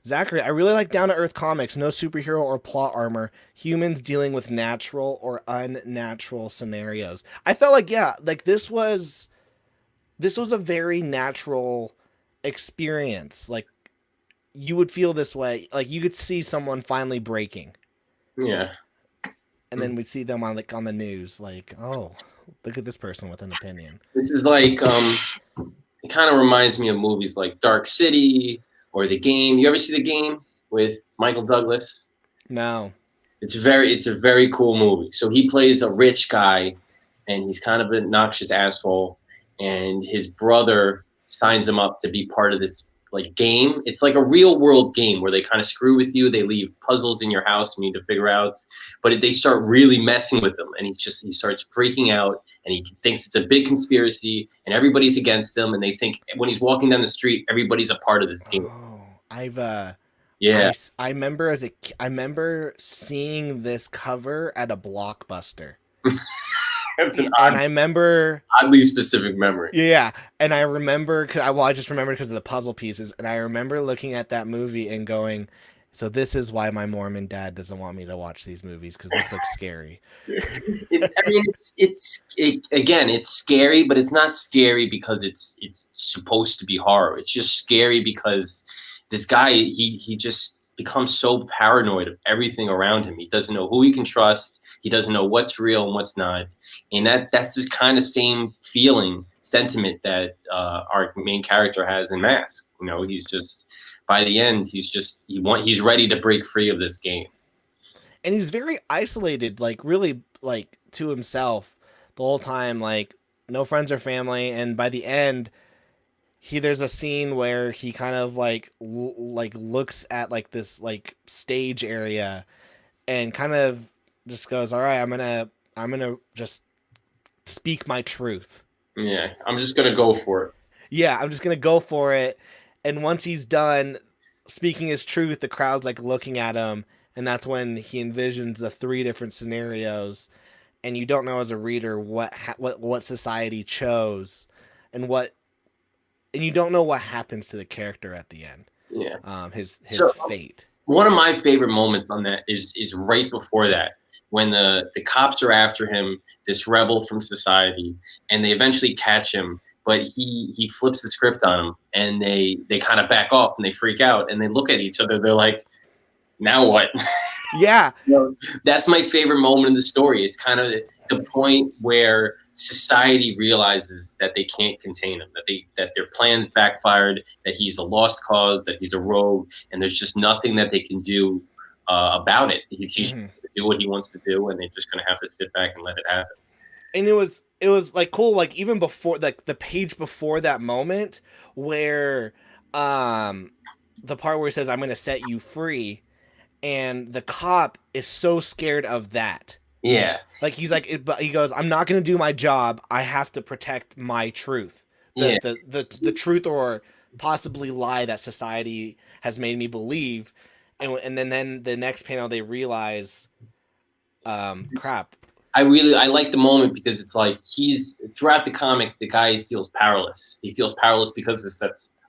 Zachary, I really like Down to Earth comics. No superhero or plot armor. Humans dealing with natural or unnatural scenarios. I felt like, yeah, like this was a very natural experience. Like you would feel this way. Like you could see someone finally breaking. Yeah. And then we'd see them on the news, like, oh, look at this person with an opinion. This is like it kind of reminds me of movies like Dark City or The Game. You ever see The Game with Michael Douglas? No. It's a very cool movie. So he plays a rich guy, and he's kind of an obnoxious asshole, and his brother signs him up to be part of this like game. It's like a real world game where they kind of screw with you. They leave puzzles in your house you need to figure out, but they start really messing with him, and he starts freaking out, and he thinks it's a big conspiracy, and everybody's against him, and they think when he's walking down the street, everybody's a part of this game. Oh, yeah. I remember seeing this cover at a Blockbuster. That's an oddly specific memory. Yeah, and I remember, I just remember because of the puzzle pieces, and I remember looking at that movie and going, so this is why my Mormon dad doesn't want me to watch these movies, because this looks scary. It's scary, but it's not scary because it's supposed to be horror. It's just scary because this guy, he just becomes so paranoid of everything around him. He doesn't know who he can trust. He doesn't know what's real and what's not. And that's this kind of same sentiment that our main character has in Mask. You know, he's just, by the end, he's ready to break free of this game. And he's very isolated, like really like to himself the whole time, like no friends or family. And by the end, there's a scene where he kind of like like looks at like this like stage area and kind of just goes, "All right, I'm gonna just speak my truth." Yeah, I'm just gonna go for it. Yeah, I'm just gonna go for it. And once he's done speaking his truth, the crowd's like looking at him, and that's when he envisions the three different scenarios, and you don't know as a reader what society chose, and what and you don't know what happens to the character at the end. Yeah. His So fate. one of my favorite moments on that is right before that, when the cops are after him, this rebel from society, and they eventually catch him, but he flips the script on him, and they kind of back off and they freak out and they look at each other. They're like, now what? Yeah. That's my favorite moment in the story. It's kind of the point where society realizes that they can't contain him, that their plans backfired, that he's a lost cause, that he's a rogue, and there's just nothing that they can do about it. He's Mm-hmm. do what he wants to do, and they're just going to have to sit back and let it happen. And it was like cool, like even before like the page before that moment where the part where he says, "I'm gonna set you free," and the cop is so scared of that. Yeah, Like he's like, but he goes, "I'm not gonna do my job. I have to protect my truth, yeah. the truth or possibly lie that society has made me believe." And then the next panel they realize, crap. I like the moment because it's like he's throughout the comic the guy feels powerless. He feels powerless because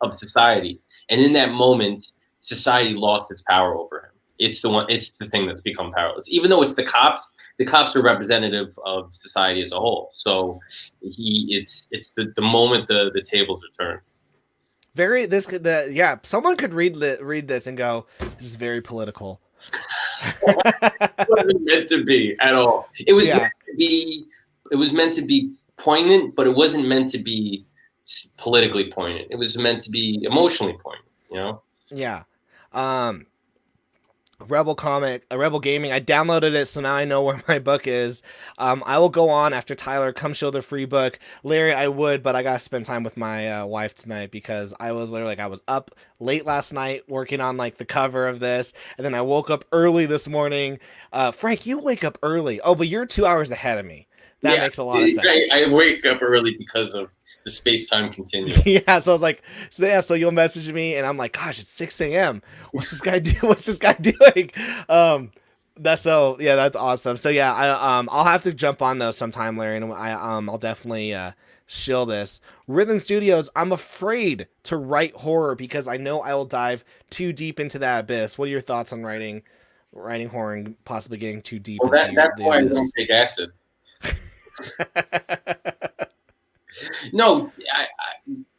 of society, and in that moment, society lost its power over him. It's the thing that's become powerless. Even though it's the cops. The cops are representative of society as a whole. So it's the moment the tables are turned. Very this could the yeah. Someone could read this and go, "This is very political." It wasn't meant to be at all. Yeah. It was meant to be poignant, but it wasn't meant to be politically poignant. It was meant to be emotionally poignant. You know. Yeah. Um, Rebel Gaming. I downloaded it, so now I know where my book is. I will go on after Tyler. Come show the free book, Larry. I would, but I gotta spend time with my wife tonight because I was literally like I was up late last night working on like the cover of this, and then I woke up early this morning. Frank, you wake up early. Oh, but you're 2 hours ahead of me. That Yeah, makes a lot of sense. I wake up early because of the space time continuum. Yeah, so I was like, so yeah, so you'll message me, and I'm like, gosh, it's 6 a.m. What's this guy do? What's this guy doing? That's so yeah, that's awesome. So yeah, I'll have to jump on those sometime, Larry, and I'll definitely shill this. Rhythm Studios. I'm afraid to write horror because I know I will dive too deep into that abyss. What are your thoughts on writing horror and possibly getting too deep Well, into that's the why I abyss? don't take acid. No,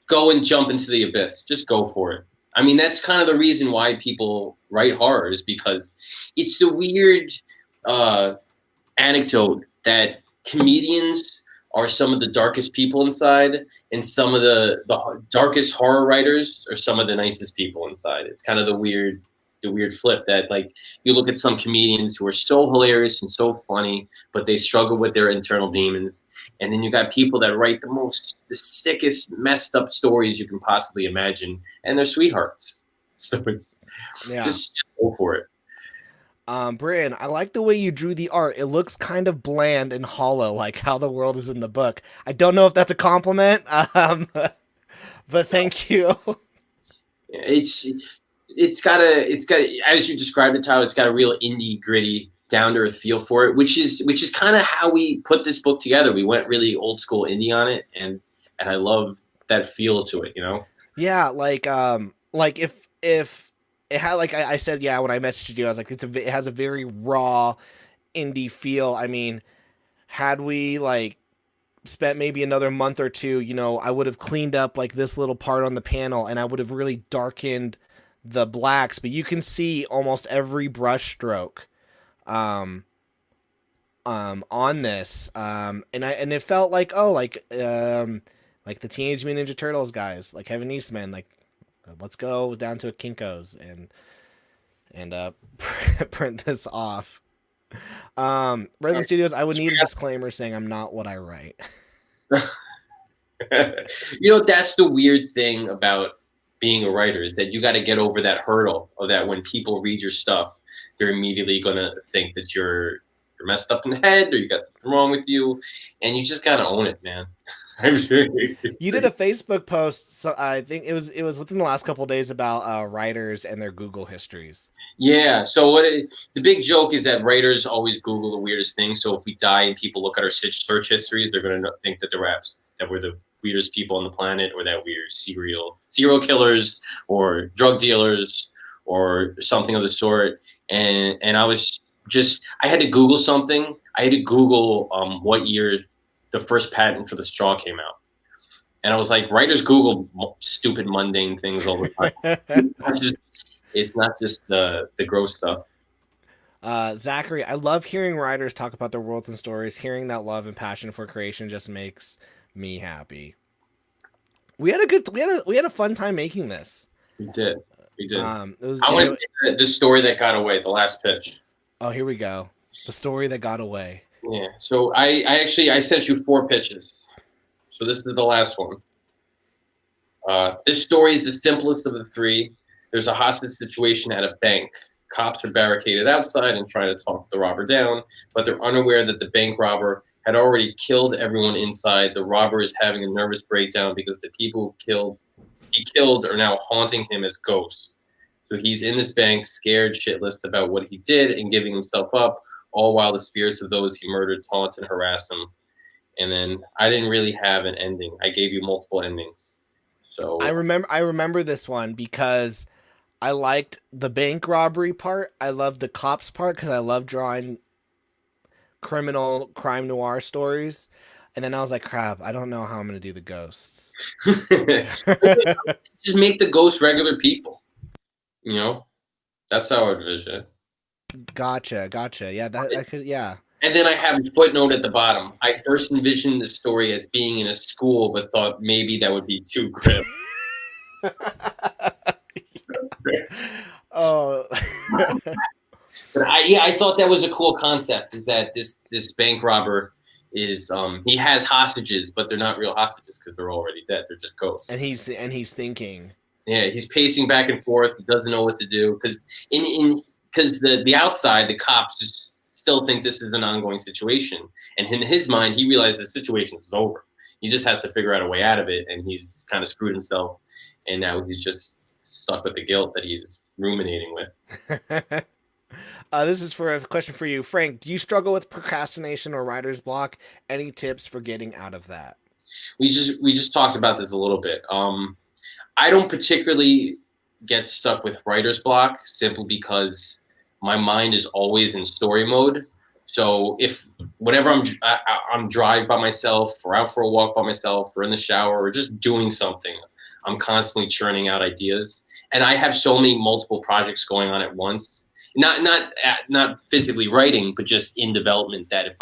go and jump into the abyss. Just go for it. I mean, that's kind of the reason why people write horror is because it's the weird uh, anecdote that comedians are some of the darkest people inside, and some of the darkest horror writers are some of the nicest people inside. It's kind of the weird flip that like you look at some comedians who are so hilarious and so funny, but they struggle with their internal demons. And then you got people that write the sickest, messed up stories you can possibly imagine, and they're sweethearts. So it's Yeah. just go for it. Brian, I like the way you drew the art. It looks kind of bland and hollow, like how the world is in the book. I don't know if that's a compliment, but thank you. It's it's got as you described it, Tyler. It's got a real indie, gritty, down to earth feel for it, which is kind of how we put this book together. We went really old school indie on it, and I love that feel to it. You know. Yeah, like if it had like I said, yeah, when I messaged you, I was like, it has a very raw indie feel. I mean, had we like spent maybe another month or two, I would have cleaned up like this little part on the panel and I would have really darkened the blacks, but you can see almost every brush stroke um on this. And it felt like like the Teenage Mutant Ninja Turtles guys, like Kevin Eastman, like let's go down to a Kinko's and print this off. Redland Studios, I would need a disclaimer saying I'm not what I write. That's the weird thing about being a writer is that you got to get over that hurdle of that when people read your stuff, they're immediately gonna think that you're messed up in the head or you got something wrong with you, and you just gotta own it, man. You did a Facebook post, so I think it was within the last couple of days about writers and their Google histories. Yeah. So the big joke is that writers always Google the weirdest things. So if we die and people look at our search histories, they're going to think that that we're the weirdest people on the planet, or that we're serial killers or drug dealers or something of the sort. And I had to Google something. I had to Google what year the first patent for the straw came out. And I was like, writers Google stupid, mundane things all the time. It's not just the gross stuff. Zachary, I love hearing writers talk about their worlds and stories. Hearing that love and passion for creation just makes me happy. We had a fun time making this. We did. We did. It was, I want to say the story that got away, the last pitch. Oh, here we go. The story that got away. Yeah. So I sent you 4 pitches. So this is the last one. This story is the simplest of the 3. There's a hostage situation at a bank. Cops are barricaded outside and trying to talk the robber down, but they're unaware that the bank robber had already killed everyone inside. The robber is having a nervous breakdown because the people he killed are now haunting him as ghosts. So he's in this bank, scared shitless about what he did and giving himself up, all while the spirits of those he murdered taunt and harass him. And then I didn't really have an ending. I gave you multiple endings. So I remember this one because I liked the bank robbery part. I loved the cops part because I love drawing crime noir stories. And then I was like, crap, I don't know how I'm going to do the ghosts. just make the ghosts regular people. That's how I envision it. Gotcha. Yeah, that could, yeah. And then I have a footnote at the bottom. I first envisioned the story as being in a school, but thought maybe that would be too grim. Oh. But I thought that was a cool concept. Is that this bank robber is he has hostages, but they're not real hostages because they're already dead. They're just ghosts. And he's thinking. Yeah, he's pacing back and forth. He doesn't know what to do because the outside, the cops just still think this is an ongoing situation, and in his mind, he realized the situation is over. He just has to figure out a way out of it, and he's kind of screwed himself, and now he's just stuck with the guilt that he's ruminating with. This is for a question for you, Frank. Do you struggle with procrastination or writer's block? Any tips for getting out of that? We just talked about this a little bit. I don't particularly get stuck with writer's block simply because my mind is always in story mode. So if whenever I'm drive by myself or out for a walk by myself or in the shower or just doing something, I'm constantly churning out ideas. And I have so many multiple projects going on at once. Not physically writing, but just in development, that if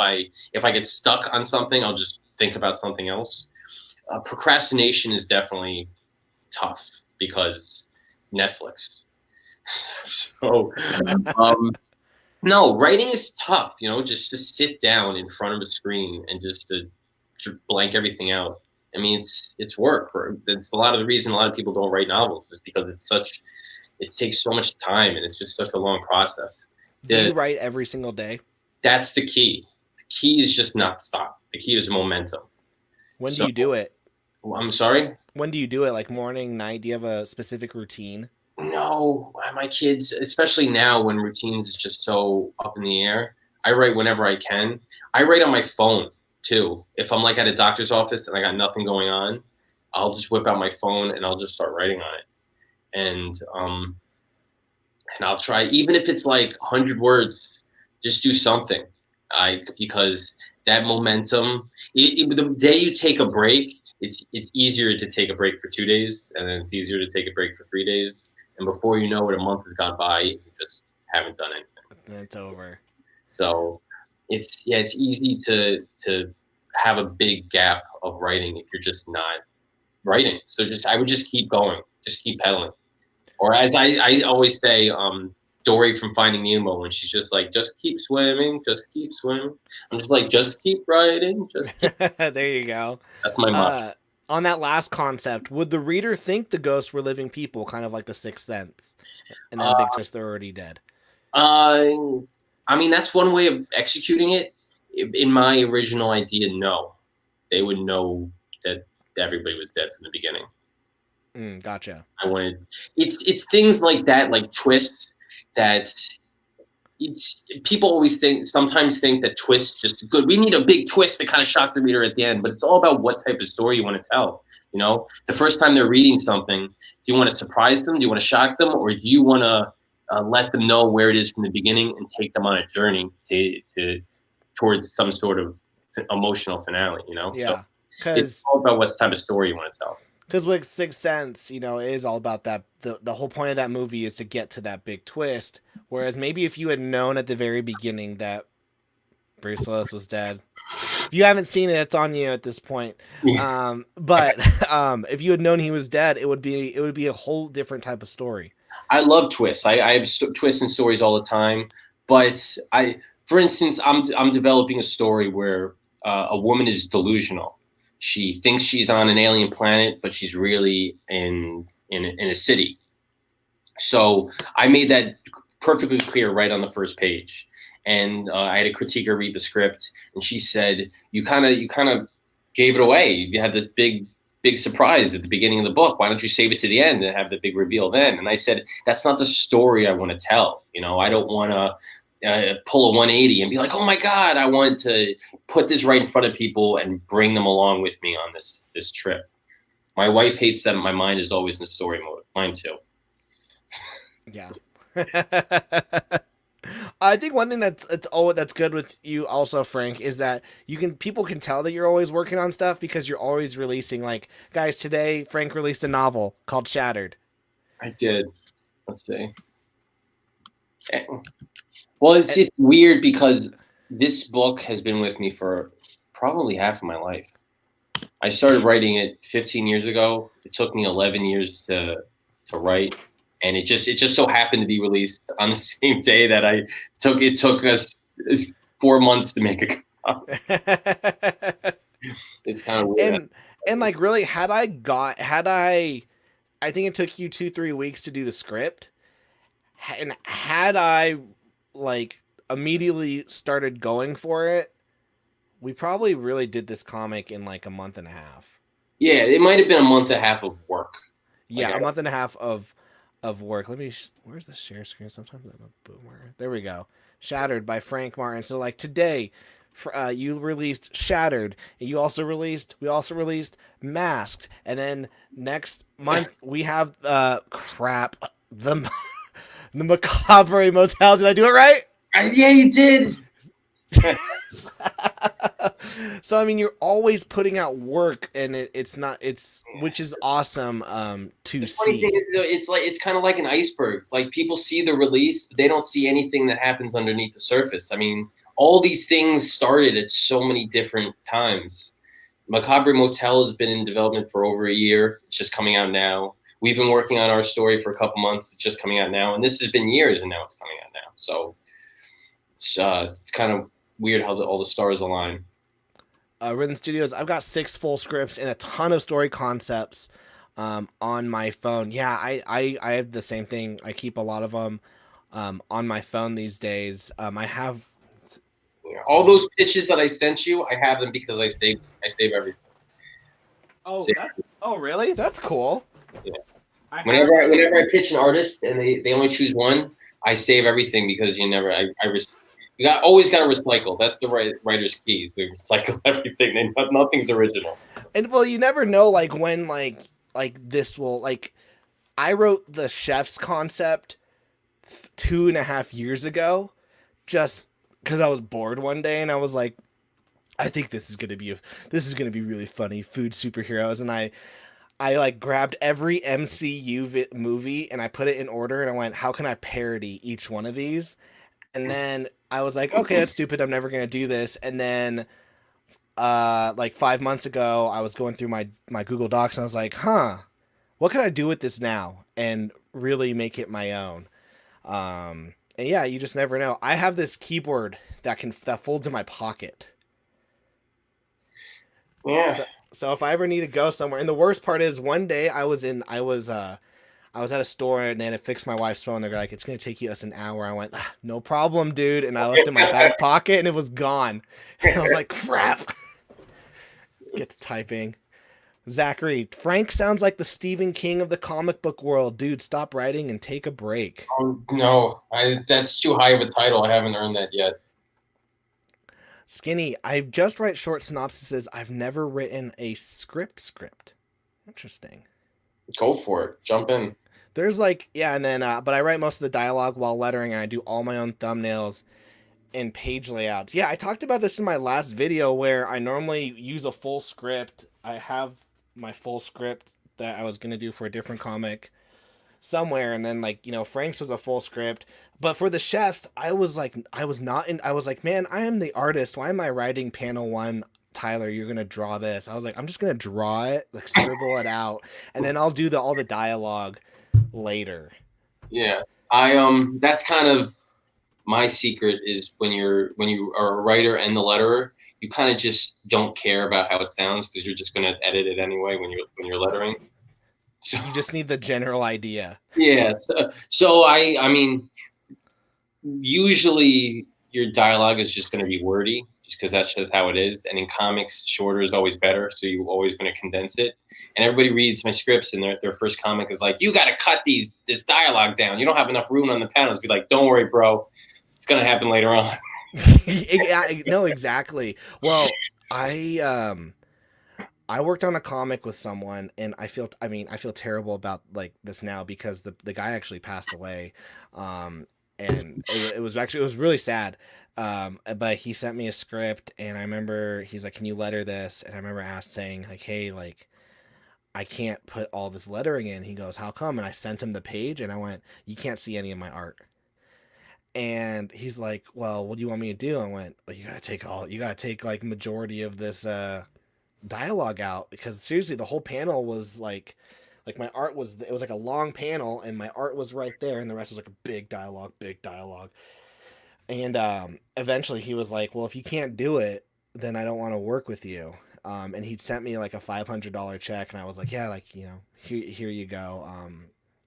I get stuck on something, I'll just think about something else. Procrastination is definitely tough because Netflix. So no, writing is tough, just to sit down in front of a screen and just to blank everything out. I mean, it's work. It's a lot of the reason a lot of people don't write novels is because it takes so much time and it's just such a long process. Do you write every single day? That's the key. The key is just not stop. The key is momentum. When do you do it? I'm sorry? When do you do it? Like morning, night? Do you have a specific routine? No, my kids, especially now when routines is just so up in the air, I write whenever I can. I write on my phone too. If I'm like at a doctor's office and I got nothing going on, I'll just whip out my phone and I'll just start writing on it. And I'll try, even if it's like 100 words, just do something. Because that momentum, the day you take a break, it's easier to take a break for 2 days, and then it's easier to take a break for 3 days. And before you know it, a month has gone by, you just haven't done anything. Then it's over. So it's easy to have a big gap of writing if you're just not writing. So I would just keep going, just keep pedaling. Or as I always say, Dory from Finding Nemo, when she's just like, just keep swimming, just keep swimming. I'm just like, just keep writing, just keep. There you go. That's my motto. On that last concept, would the reader think the ghosts were living people, kind of like the Sixth Sense, and then big Uh, twist they're already dead? uh, I mean, that's one way of executing it. In my original idea, no, they would know that everybody was dead from the beginning. Gotcha. I wanted it's things like that, like twists that it's people always think sometimes think that twists just good. We need a big twist to kind of shock the reader at the end, but it's all about what type of story you want to tell. You know, the first time they're reading something, do you want to surprise them? Do you want to shock them, or do you want to let them know where it is from the beginning and take them on a journey to towards some sort of emotional finale? You know, so Yeah, it's because all about what type of story you want to tell. with Sixth Sense, it is all about that. The whole point of that movie is to get to that big twist. Whereas maybe if you had known at the very beginning that Bruce Willis was dead, if you haven't seen it, it's on you at this point. But if you had known he was dead, it would be a whole different type of story. I love twists. I have twists and stories all the time. But for instance, I'm developing a story where a woman is delusional. She thinks she's on an alien planet, but she's really in a city. So I made that perfectly clear right on the first page. And I had a critiquer read the script, and she said, "You kind of gave it away. You had the big surprise at the beginning of the book. Why don't you save it to the end and have the big reveal then?" And I said, "That's not the story I want to tell. You know, I don't want to." Pull a 180 and be like, "Oh my God, I want to put this right in front of people and bring them along with me on this trip." My wife hates that my mind is always in story mode. Mine too. Yeah. I think one thing that's good with you also, Frank, is that people can tell that you're always working on stuff because you're always releasing. Like, guys, today Frank released a novel called Shattered. I did. Let's see. Well, And, it's weird because this book has been with me for probably half of my life. I started writing it 15 years ago. It took me 11 years to write, and it just so happened to be released on the same day that it took us 4 months to make a copy. It's kind of weird. and and like really, I think it took you 2-3 weeks to do the script, and had I like immediately started going for it, we probably really did this comic in like a month and a half. Yeah, it might have been a month and a half of work. Like Yeah, I, a month and a half of work. Where's the share screen? Sometimes I'm a boomer. There we go. Shattered by Frank Martin. So like today, you released Shattered. And we also released Masked, and then next month we have crap the the Macabre Motel. Did I do it right? yeah, you did. So I mean, you're always putting out work, and it's not it's which is awesome to The funny thing see. is, it's kind of like an iceberg. Like people see the release, but they don't see anything that happens underneath the surface. I mean, all these things started at so many different times. Macabre Motel has been in development for over a year. It's just coming out now. We've been working on our story for a couple months. It's just coming out now, and this has been years, and now it's coming out now. So it's kind of weird how all the stars align. Rhythm Studios. I've got 6 full scripts and a ton of story concepts on my phone. Yeah, I have the same thing. I keep a lot of them on my phone these days. I have. All those pitches that I sent you, I have them because I save everything. Oh, Save, oh, really? That's cool. yeah. I have. Whenever I pitch an artist and they only choose one, I save everything because you always got to recycle. That's the writer's key. We recycle everything. Nothing's original. And well, you never know, like when this will like. I wrote the chef's concept 2.5 years ago, just because I was bored one day and I was like, I think this is gonna be really funny, food superheroes, and I like grabbed every movie and I put it in order and I went, how can I parody each one of these? And then I was like, okay, that's stupid. I'm never gonna do this. And then like 5 months ago, I was going through my Google Docs and I was like, what can I do with this now and really make it my own? And yeah, you just never know. I have this keyboard that folds in my pocket. Yeah. So So if I ever need to go somewhere, and the worst part is, one day I was at a store and then it fixed my wife's phone. They're like, it's gonna take you us an hour. I went, no problem, dude. And I looked in my back pocket and it was gone. And I was like, crap. Get to typing. Zachary, Frank sounds like the Stephen King of the comic book world. Dude, stop writing and take a break. Oh, no, that's too high of a title. I haven't earned that yet. Skinny, I just write short synopsises. I've never written a script. Interesting. Go for it. Jump in. There's like, yeah, and then, but I write most of the dialogue while lettering, and I do all my own thumbnails and page layouts. Yeah, I talked about this in my last video where I normally use a full script. I have my full script that I was going to do for a different comic somewhere, and then, like, Frank's was a full script. But for the chefs, I was like, I was like, man, I am the artist. Why am I writing panel one? Tyler, you're gonna draw this. I was like, I'm just gonna draw it, like scribble it out, and then I'll do all the dialogue later. Yeah, that's kind of my secret is when you are a writer and the letterer, you kind of just don't care about how it sounds because you're just going to edit it anyway when you're lettering. So you just need the general idea. Yeah. So I mean, usually your dialogue is just going to be wordy just because that's just how it is. And in comics, shorter is always better. So you're always going to condense it. And everybody reads my scripts and their first comic is like, you got to cut this dialogue down. You don't have enough room on the panels. Be like, don't worry, bro. It's going to happen later on. No, exactly. Well, I worked on a comic with someone, and I feel terrible about like this now because the guy actually passed away, and it was really sad. But he sent me a script, and I remember he's like, "Can you letter this?" And I remember saying like, "Hey, like, I can't put all this lettering in." He goes, "How come?" And I sent him the page, and I went, "You can't see any of my art." And he's like, "Well, what do you want me to do?" I went, "Well, you gotta take like majority of this dialogue out because seriously, the whole panel was like my art was it was like a long panel and my art was right there and the rest was like a big dialogue." And eventually he was like, "Well, if you can't do it, then I don't want to work with you." And he'd sent me like a $500 check, and I was like, "Yeah, like here you go."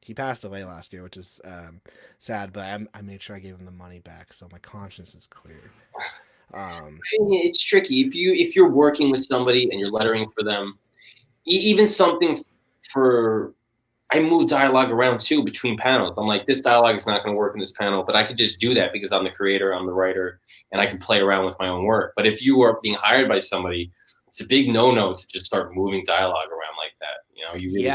He passed away last year, which is sad, but I made sure I gave him the money back, so my conscience is clear. It's tricky if you're working with somebody and you're lettering for them, even something for. I move dialogue around too between panels. I'm like, this dialogue is not going to work in this panel, but I could just do that because I'm the creator, I'm the writer, and I can play around with my own work. But if you are being hired by somebody, it's a big no-no to just start moving dialogue around like that. You really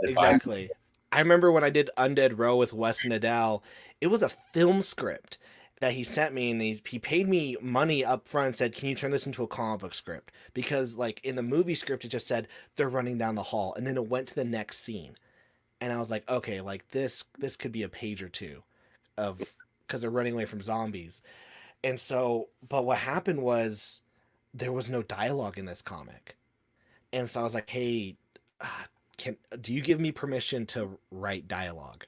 exactly. I remember when I did Undead Row with Wes Nadell, it was a film script that he sent me, and he paid me money up front and said, "Can you turn this into a comic book script?" Because like in the movie script, it just said they're running down the hall, and then it went to the next scene. And I was like, okay, like this could be a page or two of because they're running away from zombies. And so, but what happened was there was no dialogue in this comic. And so I was like, hey, do you give me permission to write dialogue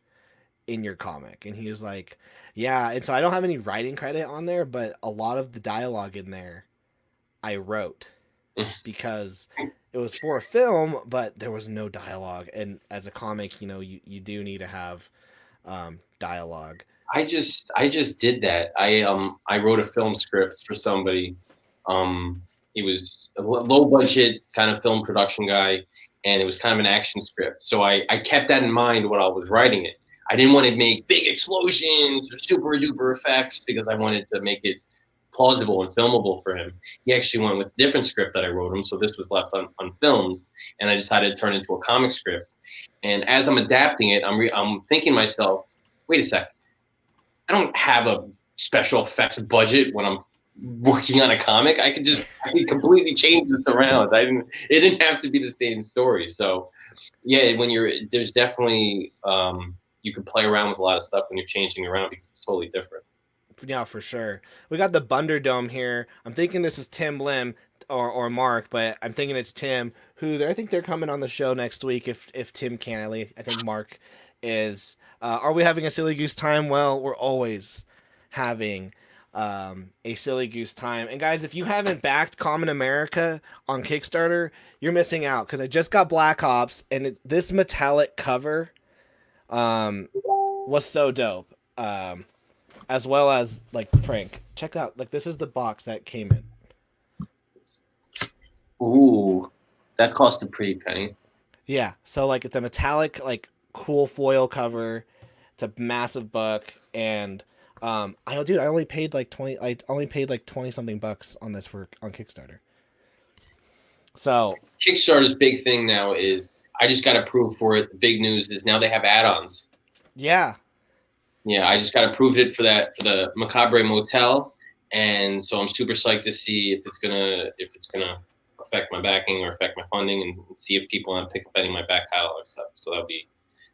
in your comic? And he was like, yeah. And so I don't have any writing credit on there, but a lot of the dialogue in there I wrote because it was for a film, but there was no dialogue. And as a comic, you do need to have dialogue. I just did that. I wrote a film script for somebody. He was a low budget kind of film production guy, and it was kind of an action script. So I kept that in mind when I was writing it. I didn't want to make big explosions or super duper effects because I wanted to make it plausible and filmable for him. He actually went with a different script that I wrote him, so this was left unfilmed, and I decided to turn it into a comic script. And as I'm adapting it, I'm thinking to myself, wait a second, I don't have a special effects budget when I'm working on a comic. I could completely change this around. It didn't have to be the same story. So yeah, there's definitely you can play around with a lot of stuff when you're changing around because it's totally different. Yeah, for sure. We got the Bunderdome here. I'm thinking this is Tim Lim or Mark, but I'm thinking it's Tim. I think they're coming on the show next week if Tim can. At least I think Mark is. Are we having a silly goose time? Well, we're always having a silly goose time. And guys, if you haven't backed Common America on Kickstarter, you're missing out because I just got Black Ops, and this metallic cover was so dope. As well as like Frank, check out like this is the box that came in. Ooh, that cost a pretty penny. Yeah, so like it's a metallic like cool foil cover. It's a massive book, and I only paid like 20. I only paid like 20 something bucks on this for on Kickstarter. So Kickstarter's big thing now is I just got approved for it. The big news is now they have add-ons. yeah, Yeah, I just got approved it for the Macabre Motel, and so I'm super psyched to see if it's gonna affect my backing or affect my funding, and see if people want to pick up any of my back catalog stuff. So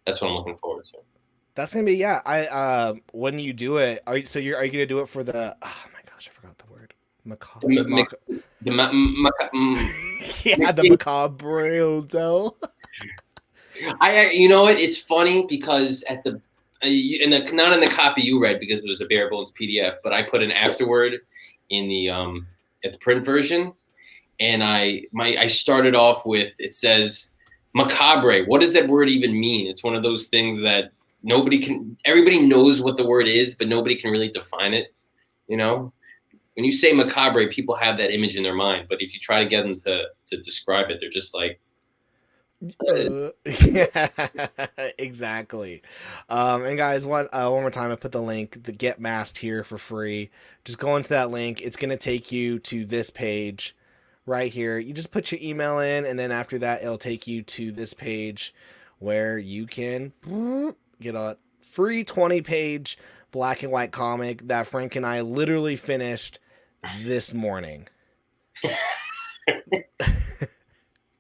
that's what I'm looking forward to. that's gonna be yeah. I when you do it, are you gonna do it for the? Oh my gosh, I forgot the word. Macabre. Yeah, the Macabre Hotel. You know what? It's funny because at the not in the copy you read because it was a bare bones PDF, but I put an afterword in the at the print version, and I started off with it says macabre. What does that word even mean? It's one of those things that everybody knows what the word is, but nobody can really define it. You know, when you say macabre, people have that image in their mind, but if you try to get them to describe it, they're just like. Yeah, exactly. And guys, one more time, I put the link, the Get Masked here for free. Just go into that link. It's gonna take you to this page right here. You just put your email in, and then after that, it'll take you to this page where you can get a free 20-page black and white comic that Frank and I literally finished this morning.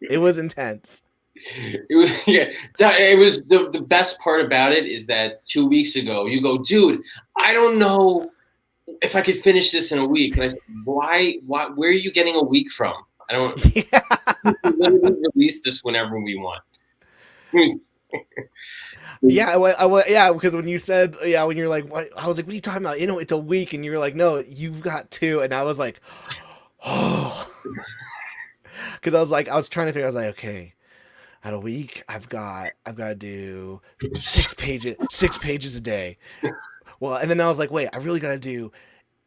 It was intense. It was yeah. It was the best part about it is that 2 weeks ago you go, dude, I don't know if I could finish this in a week, and I said, why? Where are you getting a week from? I don't. Yeah. We literally release this whenever we want. Yeah, yeah, because when you said, yeah, when you're like, what? I was like, what are you talking about? You know, it's a week, and you're like, no, you've got two, and I was like, oh, because I was trying to think, I was like, okay, at a week, I've got to do 6 pages a day. Well, and then I was like, wait, I really got to do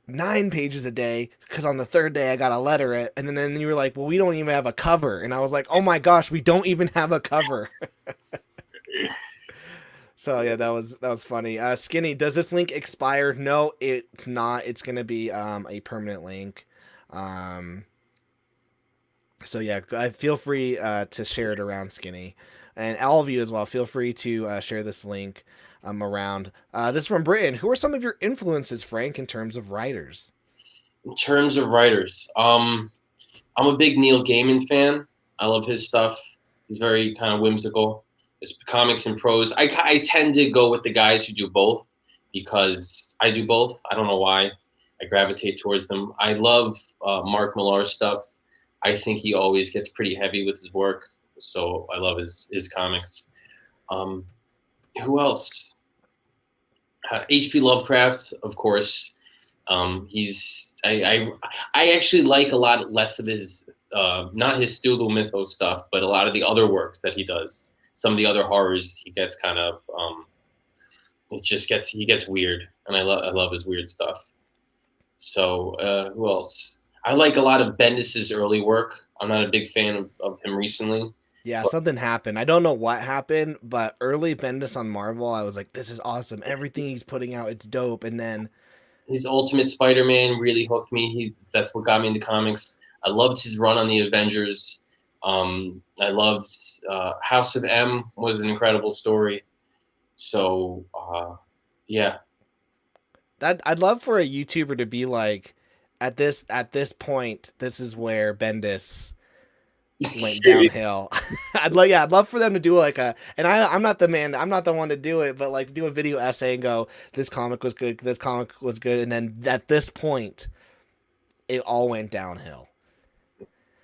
9 pages a day because on the third day I got to letter it, and then you were like, well, we don't even have a cover, and I was like, oh my gosh, we don't even have a cover. So yeah, that was funny. Skinny, does this link expire? No, it's not. It's gonna be a permanent link. Um, so yeah, feel free to share it around, Skinny, and all of you as well. Feel free to share this link around. This is from Britain. Who are some of your influences, Frank, in terms of writers? In terms of writers, I'm a big Neil Gaiman fan. I love his stuff. He's very kind of whimsical. It's comics and prose. I tend to go with the guys who do both because I do both. I don't know why. I gravitate towards them. I love Mark Millar's stuff. I think he always gets pretty heavy with his work, so I love his comics. Who else? H.P. Lovecraft, of course. I actually like a lot less of his not his Cthulhu Mythos stuff, but a lot of the other works that he does. Some of the other horrors he gets kind of he gets weird, and I love his weird stuff. So who else? I like a lot of Bendis's early work. I'm not a big fan of him recently. Yeah, something happened. I don't know what happened, but early Bendis on Marvel, I was like, this is awesome. Everything he's putting out, it's dope. And then his Ultimate Spider-Man really hooked me. That's what got me into comics. I loved his run on the Avengers. I loved House of M was an incredible story. So yeah. that I'd love for a YouTuber to be like, at this point, this is where Bendis went downhill. I'd love for them to do like I'm not the one to do it, but like do a video essay and go, this comic was good, and then at this point, it all went downhill.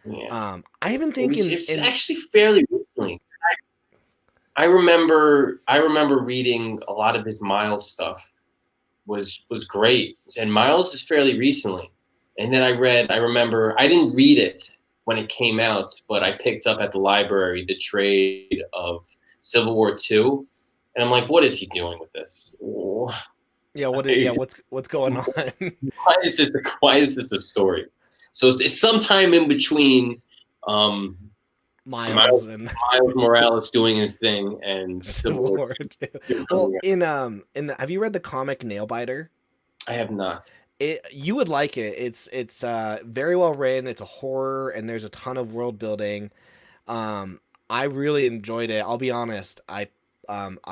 Yeah. I even think it's actually fairly recently. I remember reading a lot of his Miles stuff, was great. And Miles is fairly recently. And then I remember I didn't read it when it came out, but I picked up at the library the trade of Civil War II, and I'm like, what is he doing with this? Yeah, what's going on? Why is this a story? So it's sometime in between um, Miles Miles, and Miles Morales doing his thing and Civil Civil War War 2. II Well, coming out. in the have you read the comic Nailbiter? I have not. You would like it. It's very well written. It's a horror and there's a ton of world building. Um, I really enjoyed it. I'll be honest. I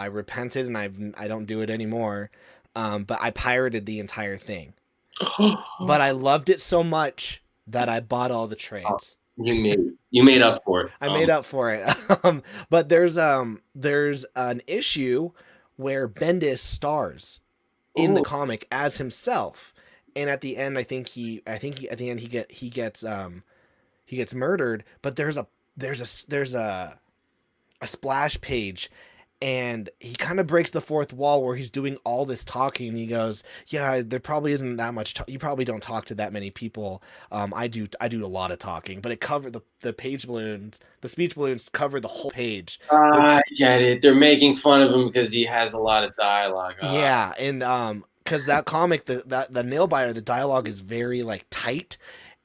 repented and I don't do it anymore. But I pirated the entire thing. But I loved it so much that I bought all the trades. You made up for it. I made up for it. But there's an issue where Bendis stars in the Ooh, comic as himself, and at the end, at the end he gets murdered. But there's a splash page, and he kind of breaks the fourth wall where he's doing all this talking. And he goes, "Yeah, there probably isn't that much. You probably don't talk to that many people. I do. I do a lot of talking." But it covered the page balloons. The speech balloons cover the whole page. With I get it. They're making fun of him because he has a lot of dialogue. Yeah, and because that comic, the nail biter, the dialogue is very like tight,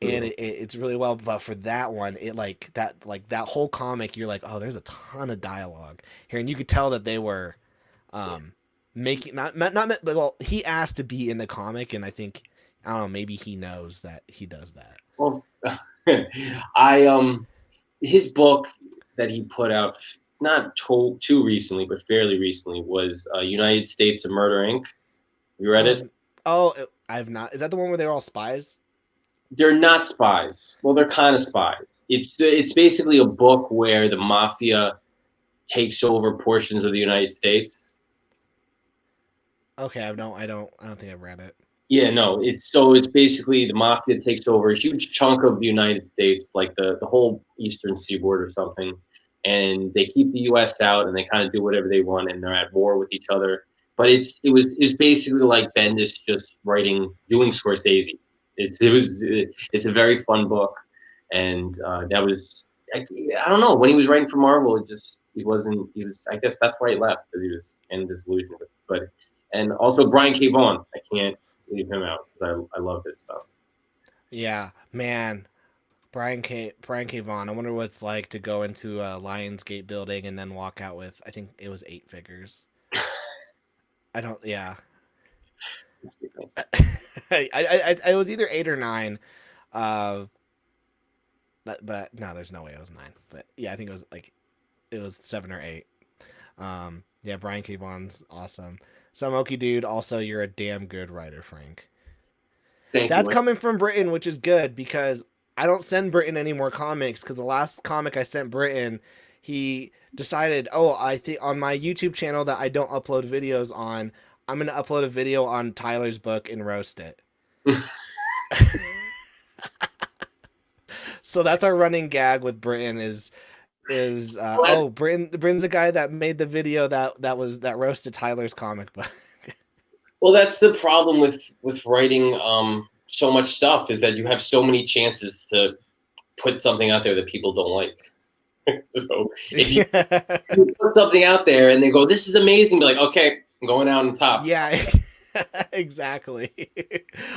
and Yeah. it's really well. But for that one, it like that whole comic, you're like, oh, there's a ton of dialogue here, and you could tell that they were making not well. He asked to be in the comic, and I don't know, maybe he knows that he does that. Well, I his book that he put out not too recently, but fairly recently was United States of Murder Inc. You read Oh, it? I've not. Is that the one where they're all spies? They're not spies. Well, they're kind of spies. It's basically a book where the mafia takes over portions of the United States. Okay, I don't think I've read it. Yeah, no, it's basically the mafia takes over a huge chunk of the United States, like the whole eastern seaboard or something, and they keep the U.S. out, and they kind of do whatever they want, and they're at war with each other. But it was basically like Bendis just doing Scorsese. It's a very fun book, and that was I don't know, when he was writing for Marvel, he wasn't he was I guess that's why he left, because he was in disillusioned with it. But and also Brian K. Vaughan, I can't leave him out because I love his stuff. Yeah, man. Brian K. Vaughan. I wonder what it's like to go into a Lionsgate building and then walk out with, I think it was 8 figures. I don't. Yeah, I was either 8 or 9. Uh, but no, there's no way it was 9. But yeah, I think it was 7 or 8. Yeah, Brian K. Vaughan's awesome. Samoki dude. Also, you're a damn good writer, Frank. Thank you. That's coming from Britain, which is good because I don't send Britain any more comics because the last comic I sent Britain, he decided, oh, I think on my YouTube channel that I don't upload videos on, I'm gonna upload a video on Tyler's book and roast it. So that's our running gag with Britain is oh, Britain's the guy that made the video that roasted Tyler's comic book. Well, that's the problem with writing so much stuff, is that you have so many chances to put something out there that people don't like. So if you, Yeah. you put something out there and they go, "This is amazing," be like, "Okay, I'm going out on top." Yeah, exactly.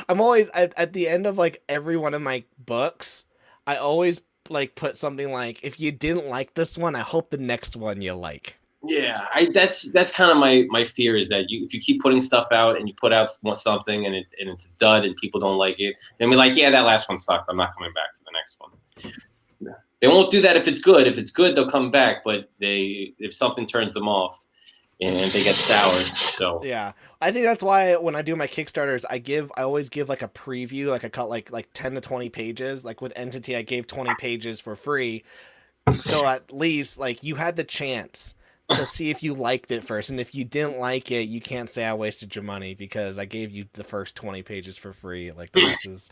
I'm always at the end of like every one of my books, I always like put something like, if you didn't like this one, I hope the next one you like. Yeah, that's kind of my fear, is that if you keep putting stuff out and you put out something and it's a dud and people don't like it, then be like, yeah, that last one sucked. I'm not coming back to the next one. They won't do that if it's good. If it's good, they'll come back. But if something turns them off and they get soured, so Yeah. I think that's why when I do my Kickstarters, I always give like a preview, like I cut like 10 to 20 pages. Like with Entity, I gave 20 pages for free. So at least like you had the chance to see if you liked it first, and if you didn't like it, you can't say I wasted your money because I gave you the first 20 pages for free. Like the rest is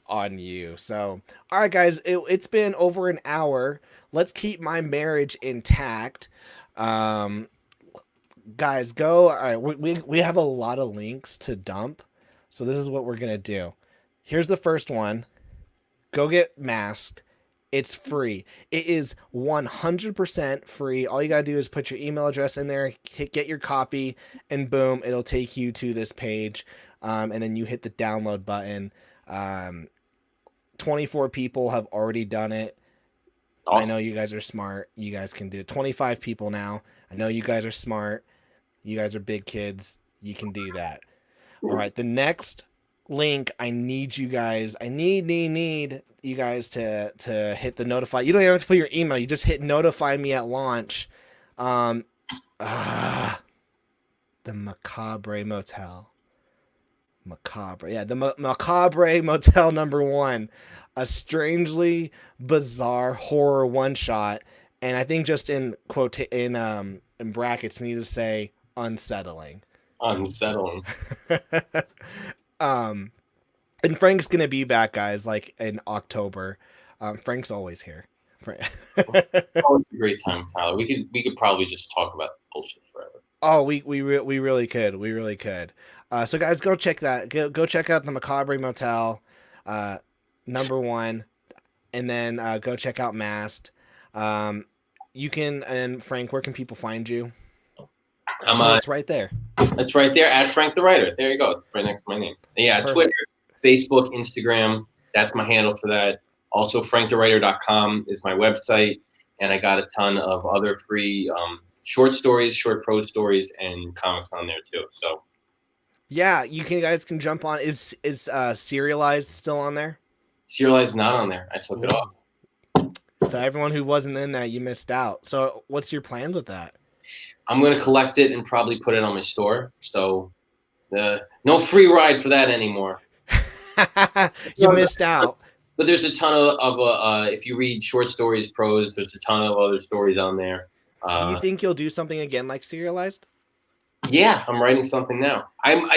on you. So all right, guys, it's been over an hour. Let's keep my marriage intact. Um, guys, go. All right, we have a lot of links to dump, so this is what we're gonna do. Here's the first one. Go get Masked. It's free. It is 100% free. All you gotta do is put your email address in there, get your copy, and boom, it'll take you to this page. And then you hit the download button. 24 people have already done it. Awesome. I know you guys are smart. You guys can do it. 25 people now. I know you guys are smart. You guys are big kids. You can do that. All right. The next link, I need you guys. I need you guys to hit the notify. You don't even have to put your email. You just hit notify me at launch. The Macabre Motel. Macabre. Yeah, the Macabre Motel #1. A strangely bizarre horror one shot, and I think just in brackets need to say unsettling. Unsettling. And Frank's gonna be back, guys, like in October. Frank's always here. Always a great time, Tyler. We could probably just talk about bullshit forever. Oh, we really could. We really could. So guys, go check that. Go check out the Macabre Motel. #1, and then go check out Masked. You can, and Frank, where can people find you? It's right there. It's right there at Frank the Writer. There you go. It's right next to my name. Yeah, perfect. Twitter, Facebook, Instagram. That's my handle for that. Also, frankthewriter.com is my website, and I got a ton of other free short stories, short prose stories, and comics on there too. So, yeah, guys can jump on. Is Serialized still on there? Serialized is not on there. I took it off. So everyone who wasn't in that, you missed out. So what's your plan with that? I'm going to collect it and probably put it on my store. So no free ride for that anymore. You missed out. But there's a ton of if you read short stories, prose, there's a ton of other stories on there. Do you think you'll do something again like Serialized? Yeah, I'm writing something now.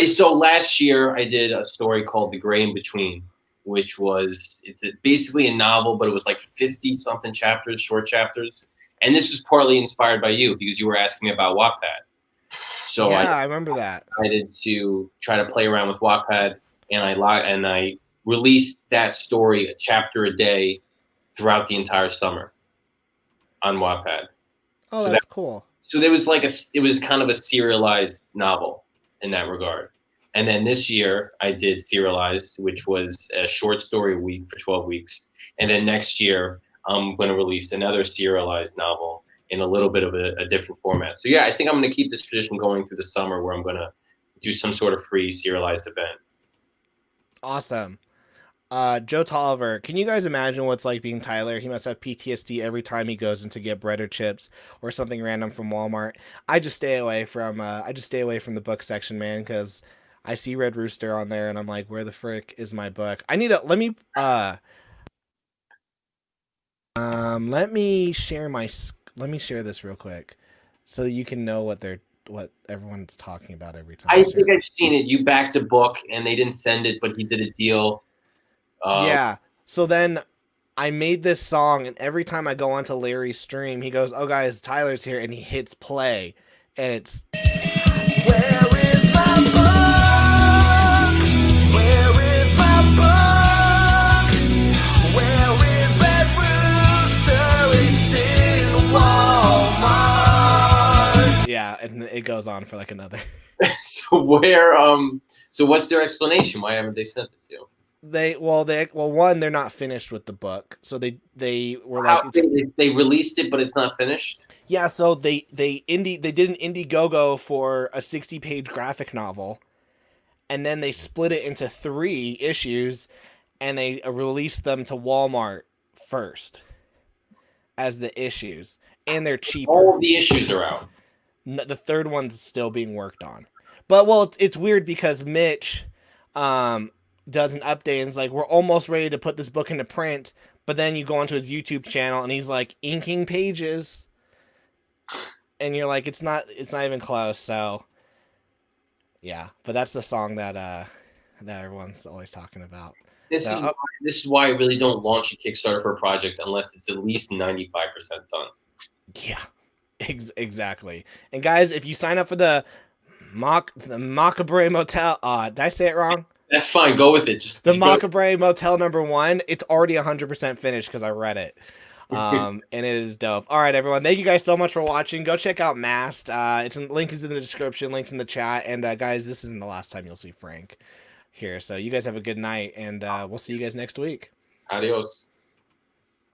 So last year I did a story called The Gray in Between, which was basically a novel, but it was like 50 something chapters, short chapters. And this was partly inspired by you because you were asking me about Wattpad. So yeah, I remember that. I decided to try to play around with Wattpad, and I released that story a chapter a day throughout the entire summer on Wattpad. Oh, so that's cool. So there was it was kind of a serialized novel in that regard. And then this year I did Serialized, which was a short story a week for 12 weeks. And then next year I'm going to release another serialized novel in a little bit of a different format. So yeah, I think I'm going to keep this tradition going through the summer where I'm going to do some sort of free serialized event. Awesome. Joe Tolliver, can you guys imagine what's like being Tyler? He must have PTSD every time he goes in to get bread or chips or something random from Walmart. I just stay away from the book section, man, because I see Red Rooster on there and I'm like, where the frick is my book? Let me share this real quick so that you can know what everyone's talking about every time. I think I've seen it. You backed a book and they didn't send it, but he did a deal. Yeah. So then I made this song, and every time I go onto Larry's stream, he goes, "Oh guys, Tyler's here," and he hits play, and it's "Where is my book? Where is my book? Where is Red Rooster? It's in Walmart." Yeah, and it goes on for like another. So what's their explanation? Why haven't they sent it to you? One, they're not finished with the book, so they were like they released it, but it's not finished. Yeah, so they did an Indiegogo for a 60-page graphic novel, and then they split it into 3 issues, and they released them to Walmart first as the issues, and they're cheaper. All of the issues are out. The 3rd one's still being worked on, but it's weird because Mitch, does an update and is like, we're almost ready to put this book into print, but then you go onto his YouTube channel and he's like inking pages, and you're like, it's not even close. So yeah, but that's the song that everyone's always talking about. This is why I really don't launch a Kickstarter for a project unless it's at least 95% done. Yeah, Exactly. And guys, if you sign up for the Macabre Motel, did I say it wrong? That's fine. Go with it. Just The go. Macabre Motel #1, it's already 100% finished because I read it. And it is dope. All right, everyone. Thank you guys so much for watching. Go check out Masked. Link is in the description, links in the chat. And guys, this isn't the last time you'll see Frank here. So you guys have a good night, and we'll see you guys next week. Adios.